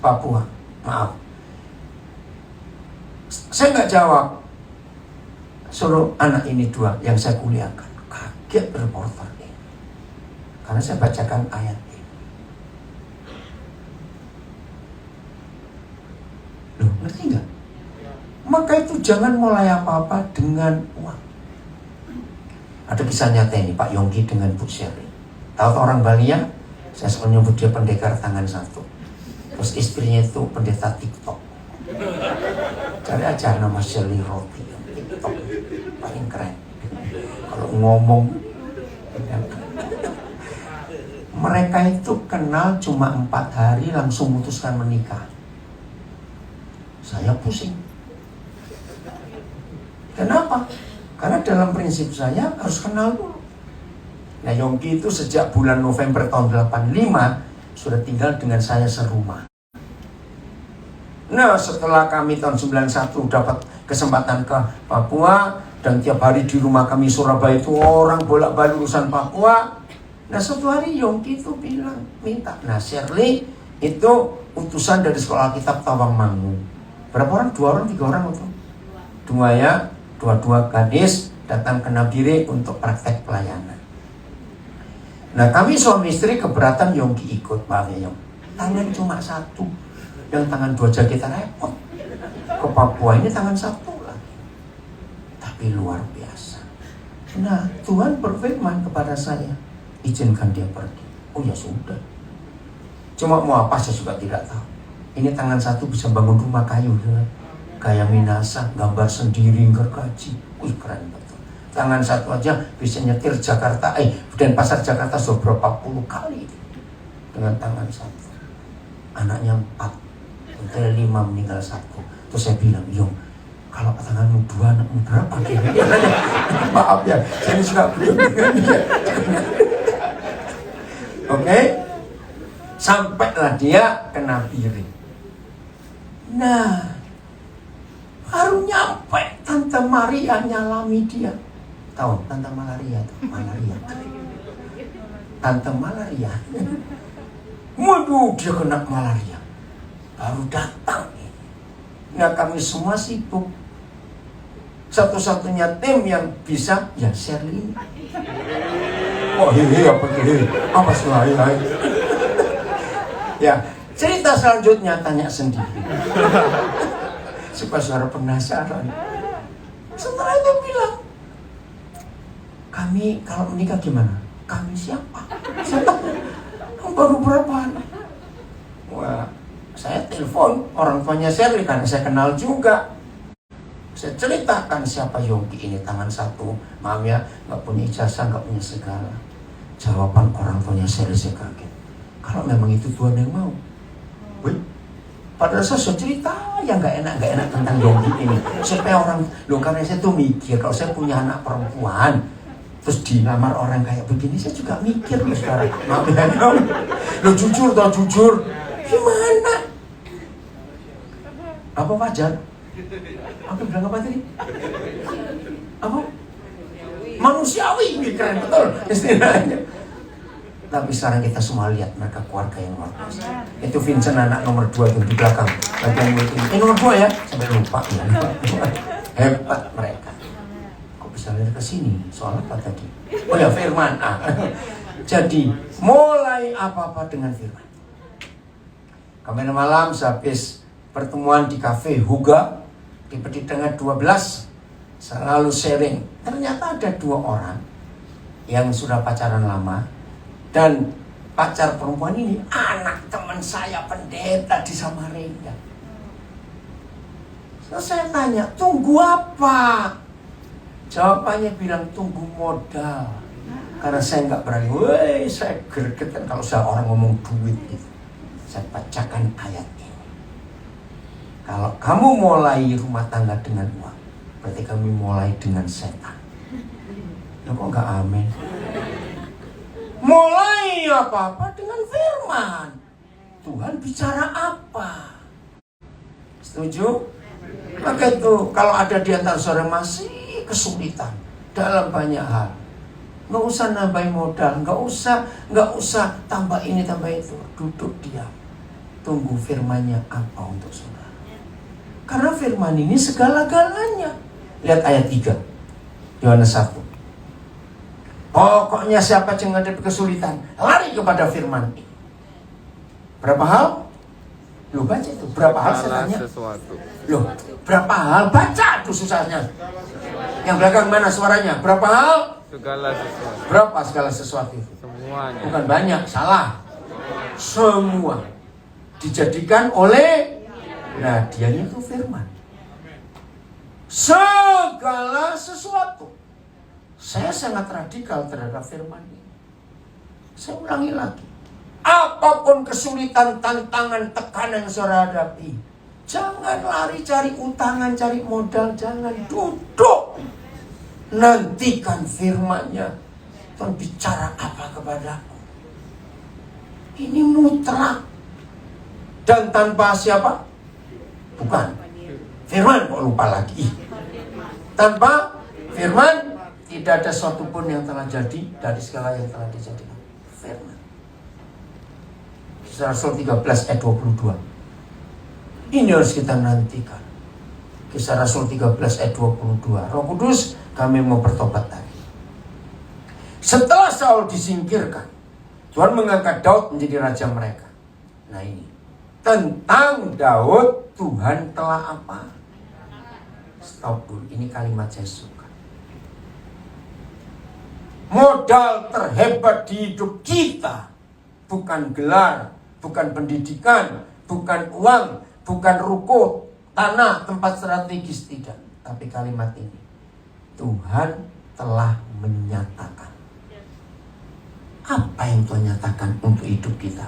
A: Papua. Maaf. Saya nggak jawab. Suruh anak ini 2 yang saya kuliahkan. Kaget reporter ini. Karena saya bacakan ayat ini. Loh, ngerti nggak? Maka itu jangan mulai apa-apa dengan uang. Ada kisah nyata ini, Pak Yongki dengan Bu Sherry. Tahu orang Bali ya? Saya suka nyebut dia pendekar tangan satu. Terus istrinya itu pendeta TikTok. Cari aja nama Shelly Roti. TikTok paling keren. Kalau ngomong, mereka itu kenal cuma 4 hari langsung memutuskan menikah. Saya pusing. Kenapa? Karena dalam prinsip saya harus kenal dulu. Nah, Yongki itu sejak bulan November tahun 85 sudah tinggal dengan saya serumah. Nah, setelah kami tahun 91 dapat kesempatan ke Papua, dan tiap hari di rumah kami Surabaya itu orang bolak-balik urusan Papua. Nah, suatu hari Yongki itu bilang, minta. Nah, Shirley itu utusan dari sekolah kitab Tawangmangu. Berapa orang? 2 orang, 3 orang itu? 2 ya, 2 gadis datang ke Nabire untuk praktek pelayanan. Nah, kami suami istri keberatan Yongki ikut, maaf ya Yong. Tangan cuma 1, yang tangan 2 aja kita repot. Ke Papua ini tangan 1 lagi. Tapi luar biasa. Nah, Tuhan berfirman kepada saya, izinkan dia pergi. Oh ya sudah. Cuma mau apa saya juga tidak tahu. Ini tangan satu bisa bangun rumah kayu, kayak Minasa, gambar sendiri, gergaji. Wih, keren betul. Tangan satu aja bisa nyetir Jakarta, dan pasar Jakarta beberapa puluh kali dengan tangan satu. Anaknya 4, dari 5 meninggal 1. Terus saya bilang, Yung, kalau tanganmu 2, anakmu berapa? Maaf ya, saya suka belum dengan dia. Oke, sampailah dia kena piring. Nah, baru nyampe Tante Maria nyalami dia. Tahu Tante Malaria tuh, malaria. Tante Malaria. Waduh, dia kena malaria. Baru datang. Nah, kami semua sibuk. Satu-satunya tim yang bisa, ya Shirley ini. Oh apa ini? Apa sih? Ya, cerita selanjutnya tanya sendiri. Supaya saudara penasaran. Setelah itu bilang, kami kalau menikah gimana? Kami siapa? Baru berapa anak? Wah, saya telepon orang tuanya Shirley karena saya kenal juga. Saya ceritakan siapa Yongki ini, tangan satu. Maaf ya, gak punya ijazah, gak punya segala. Jawaban orang tuanya Shirley, saya kaget. Kalau memang itu Tuhan yang mau. Wih, padahal saya sudah cerita yang gak enak tentang Yongki ini. Supaya orang, karena saya tuh mikir, kalau saya punya anak perempuan, terus dilamar orang kayak begini, saya juga mikir loh sekarang. Maaf ya, lo jujur. Gimana? Apa wajar? Apa bilang apa tadi? Apa? Manusiawi, keren betul istilahnya. Tapi sekarang kita semua lihat mereka keluarga yang luar biasa. Itu Vincent anak nomor 2 tuh di belakang. Bagian ini nomor 2 ya, sampai lupa ya. Hebat mereka. Kok bisa lihat ke sini? Soal apa tadi? Oh ya, firman. Jadi mulai apa-apa dengan firman. Kemarin malam sehabis pertemuan di kafe Huga di Petit Tengah 12 selalu sharing. Ternyata ada 2 orang yang sudah pacaran lama, dan pacar perempuan ini anak teman saya pendeta di Samarinda. Terus saya tanya, tunggu apa? Jawabannya bilang tunggu modal. Karena saya nggak berani, saya gregetan kalau saya orang ngomong duit gitu. Saya bacakan ayat ini. Kalau kamu mulai rumah tangga dengan uang, berarti kami mulai dengan setan. Loh kok nggak amin? Mulai apa-apa dengan firman. Tuhan bicara apa? Setuju? Maka itu kalau ada di antara saudara masih kesulitan dalam banyak hal, nggak usah nambahin modal, nggak usah tambah ini tambah itu, duduk diam, tunggu firmannya apa untuk saudara. Karena firman ini segala-galanya. Lihat ayat 3 Yohanes 1. Pokoknya siapa yang menghadapi kesulitan, lari kepada firman ini. Berapa hal? Lu baca itu. Berapa hal saya tanya? Loh, berapa hal? Baca tuh susahnya. Yang belakang mana suaranya? Berapa hal?
C: Segala sesuatu.
A: Berapa segala sesuatu itu?
C: Semuanya.
A: Bukan banyak, salah. Semua dijadikan oleh, nah dianya itu firman. Segala sesuatu. Saya sangat radikal terhadap firman ini. Saya ulangi lagi. Apapun kesulitan, tantangan, tekanan yang saudara hadapi, jangan lari cari utangan, cari modal, jangan. Duduk. Nantikan firman-Nya. Tuhan bicara apa kepadaku. Ini mutlak. Dan tanpa siapa? Bukan. Firman kok lupa lagi. Tanpa firman tidak ada suatu pun yang telah jadi dari segala yang telah dijadikan. Firman. Kisah Rasul 13 ayat 22. Ini harus kita nantikan. Kisah Rasul 13 ayat 22. Roh Kudus, kami mau bertobat tadi. Setelah Saul disingkirkan, Tuhan mengangkat Daud menjadi raja mereka. Nah ini. Tentang Daud, Tuhan telah apa? Stop dulu. Ini kalimat saya suka. modal terhebat di hidup kita bukan gelar, bukan pendidikan, bukan uang, bukan ruko, tanah, tempat strategis, tidak. Tapi kalimat ini, Tuhan telah menyatakan. Apa yang Tuhan nyatakan untuk hidup kita?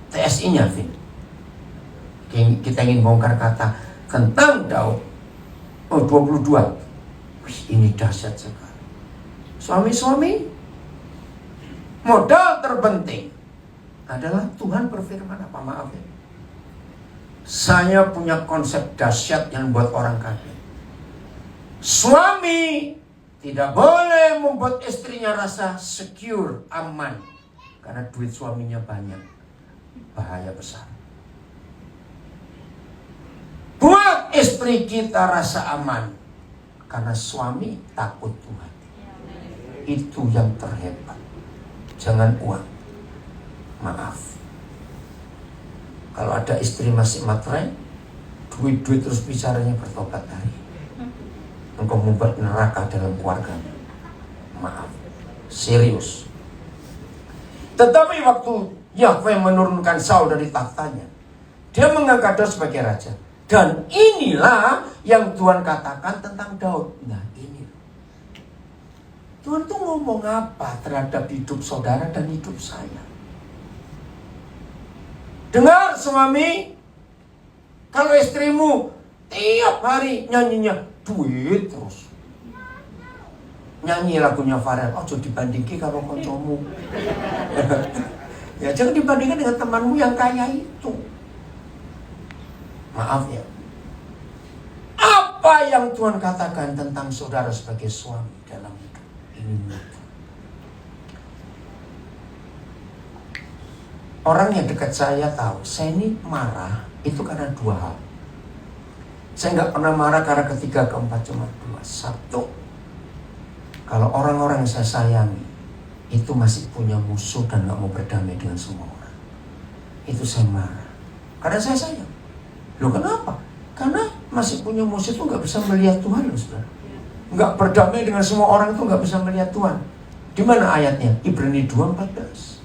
A: TSI-nya, Vin. Kita ingin bongkar kata tentang Daud. 22. Wih, ini dahsyat sekali. Suami-suami, modal terpenting adalah Tuhan berfirman apa? Maaf ya. Saya punya konsep dahsyat yang buat orang kaget. Suami tidak boleh membuat istrinya rasa secure, aman. Karena duit suaminya banyak. Bahaya besar. Buat istri kita rasa aman. Karena suami takut Tuhan. Itu yang terhebat. Jangan uang. Maaf. Kalau ada istri masih materai, duit-duit terus bicaranya bertobat hari. Engkau membuat neraka dalam keluargamu. Maaf. Serius. Tetapi waktu Yahweh menurunkan Saul dari tahtanya, dia mengangkat Daud sebagai raja. Dan inilah yang Tuhan katakan tentang Daud. Nah ini, Tuhan tuh ngomong apa terhadap hidup saudara dan hidup saya? Dengar suami, kalau istrimu tiap hari nyanyinya duit terus, nyanyi lagunya Farel, oh jadi dibandingkan kalau koncomu. Ya jangan dibandingkan dengan temanmu yang kaya itu. Maaf ya. Apa yang Tuhan katakan tentang saudara sebagai suami dalam hidup ini? Orang yang dekat saya tahu, saya ini marah itu karena dua hal. Saya nggak pernah marah karena ketiga, keempat, cuma dua. Satu, kalau orang-orang yang saya sayangi itu masih punya musuh dan nggak mau berdamai dengan semua orang, itu saya marah. Karena saya sayang. Loh kenapa? Karena masih punya musuh itu nggak bisa melihat Tuhan, loh saudara. Nggak berdamai dengan semua orang itu nggak bisa melihat Tuhan. Di mana ayatnya? Ibrani 2:14.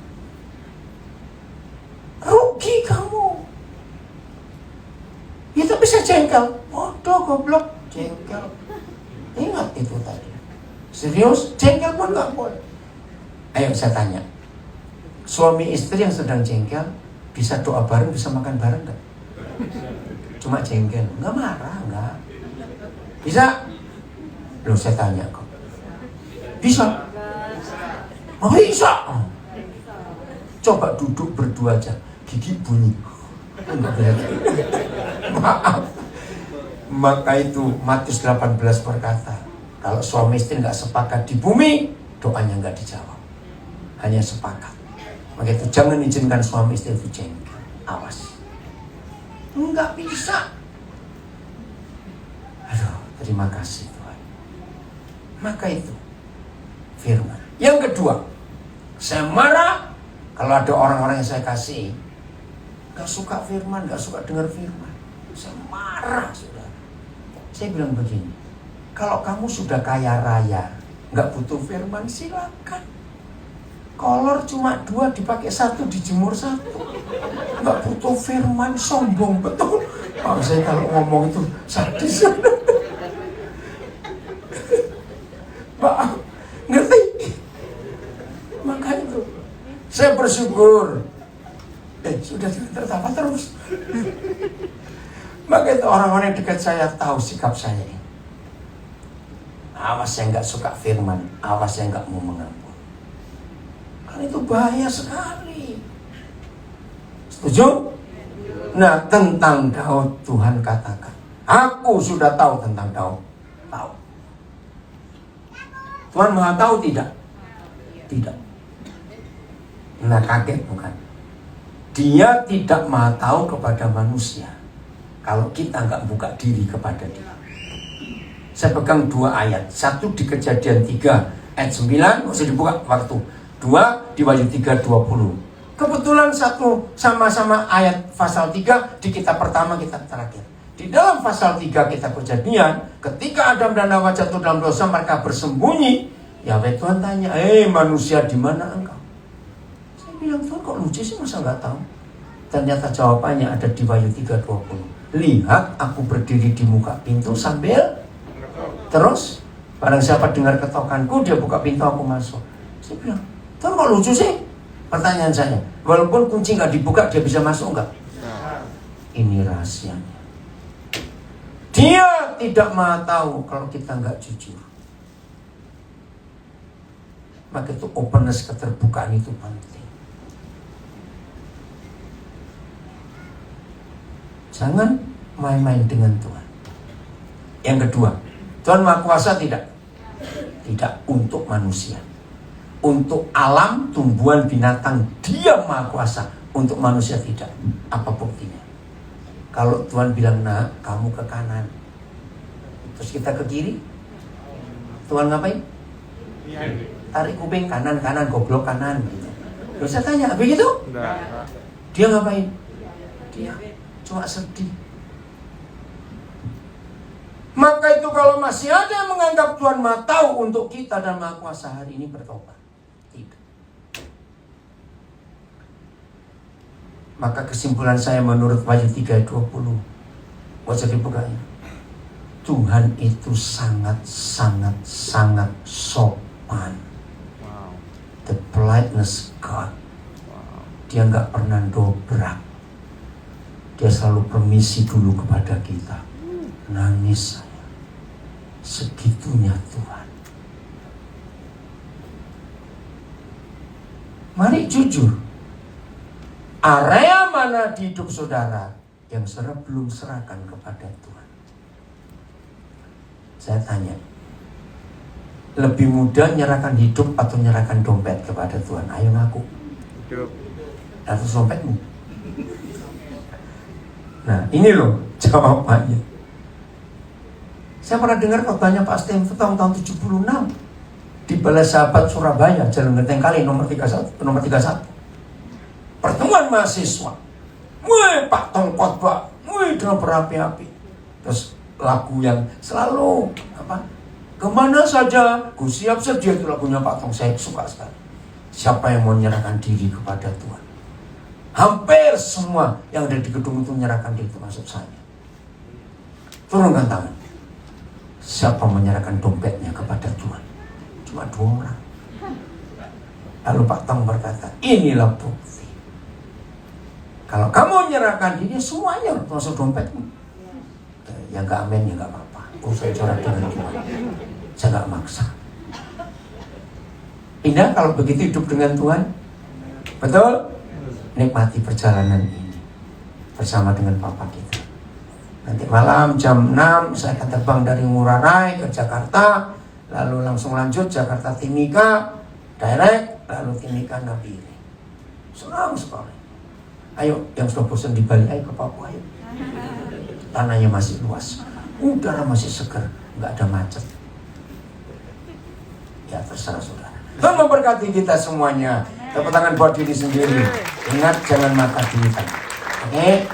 A: Rugi kamu. Ya tapi saya jengkel. Bodoh, goblok, jengkel. Ingat itu tadi. Serius, jengkel pun nggak boleh. Ayo saya tanya, suami istri yang sedang jengkel bisa doa bareng, bisa makan bareng nggak? Cuma jengkel, nggak marah, nggak. Bisa? Loh saya tanya kok. Bisa? Oh bisa. Coba duduk berdua aja, gigi bunyi. Maaf. Maka itu Matius 18 berkata, kalau suami istri nggak sepakat di bumi, doanya nggak dijawab. Hanya sepakat. Maka itu jangan izinkan suami istri itu jengkel. Awas. Nggak bisa. Aduh, terima kasih Tuhan. Maka itu firman. Yang kedua, saya marah kalau ada orang-orang yang saya kasih nggak suka firman, nggak suka dengar firman. Saya marah, saudara. Saya bilang begini, kalau kamu sudah kaya raya, nggak butuh firman, silakan. Kolor cuma 2 dipakai 1, dijemur 1. Nggak butuh firman, sombong betul. Oh, saya kalau ngomong itu sadis. Maaf, ngerti? Maka itu saya bersyukur. Sudah tertawa terus. Maka itu orang-orang yang dekat saya tahu sikap saya. Awas yang nggak suka firman, awas yang nggak mau mengampuni. Karena itu bahaya sekali. Setuju? Nah, tentang Daud Tuhan katakan, aku sudah tahu tentang Daud. Tahu. Tuhan Maha tahu tidak? Tidak. Nah, kaget bukan? Dia tidak Maha tahu kepada manusia kalau kita nggak buka diri kepada dia. Saya pegang 2 ayat. 1 di Kejadian 3 ayat 9, nggak usah dibuka waktu. 2 di Wahyu 3:20. Kebetulan 1 sama-sama ayat pasal 3 di kitab pertama, kitab terakhir. Di dalam pasal 3 kitab Kejadian, ketika Adam dan Hawa jatuh dalam dosa, mereka bersembunyi Yahweh Tuhan tanya, manusia di mana engkau? Saya bilang, Tuhan kok lucu sih, masa nggak tahu? Ternyata jawabannya ada di Wahyu 3:20. Lihat, aku berdiri di muka pintu sambil terus barang siapa dengar ketokanku, dia buka pintu, aku masuk. Saya bilang, Tuhan kok lucu sih? Pertanyaan saya, walaupun kunci nggak dibuka, dia bisa masuk nggak? Ini rahasianya. Dia tidak mau tahu kalau kita nggak jujur. Maka itu openness, keterbukaan itu penting. Jangan main-main dengan Tuhan. Yang kedua, Tuhan Maha Kuasa tidak? Tidak untuk manusia. Untuk alam, tumbuhan, binatang, Dia Maha Kuasa. Untuk manusia tidak. Apa buktinya? Kalau Tuhan bilang, nah, kamu ke kanan, terus kita ke kiri, Tuhan ngapain? Tarik kuping kanan, goblok kanan gitu. Terus saya tanya, begitu? Dia ngapain? Dia cuma sedih. Maka itu kalau masih ada yang menganggap Tuhan Maha Tahu untuk kita dan Maha Kuasa, hari ini bertobat. Tidak. Maka kesimpulan saya menurut Wahyu 3:20, wajah dibukanya, Tuhan itu sangat sopan. The politeness God. Dia nggak pernah dobrak. Dia selalu permisi dulu kepada kita. Nangis saya. Segitunya Tuhan. Mari jujur. Area mana di hidup saudara yang belum serahkan kepada Tuhan? Saya tanya, lebih mudah nyerahkan hidup atau nyerahkan dompet kepada Tuhan? Ayo ngaku. Hidup. Atau dompetmu? Nah, ini loh jawabannya. Saya pernah dengar khotbahnya Pak Stem itu tahun 76 di Balai Sahabat Surabaya, Jalan Genteng Kali nomor 31. Pertemuan mahasiswa. Wih, Pak Tong khotbah. Wih, dengan berapi-api. Terus lagu yang selalu kemana saja, ku siap sedia, itu lagunya Pak Tong, saya suka sekali. Siapa yang mau menyerahkan diri kepada Tuhan? Hampir semua yang ada di gedung itu menyerahkan diri, termasuk saya. Turunkan tangan. Siapa menyerahkan dompetnya kepada Tuhan? Cuma 2 orang. Lalu Pak Tong berkata, inilah bukti. Kalau kamu menyerahkan diri, semuanya termasuk dompetmu. Ya gak amin, ya gak apa-apa. Saya corak dengan Tuhan. Saya gak maksa. Indah kalau begitu hidup dengan Tuhan. Betul? Nikmati perjalanan ini bersama dengan Papa kita. Nanti malam jam 6 saya akan terbang dari Ngurah Rai ke Jakarta, lalu langsung lanjut Jakarta Timika direct, lalu Timika Nabire. Senang sekali. Ayo yang sudah bosan di Bali, ayo ke Papua, ayo. Tanahnya masih luas, udara masih segar, nggak ada macet. Ya terserah saudara. Tuhan memberkati kita semuanya. Tepuk tangan buat diri sendiri. Ingat jangan makan duitan. Oke?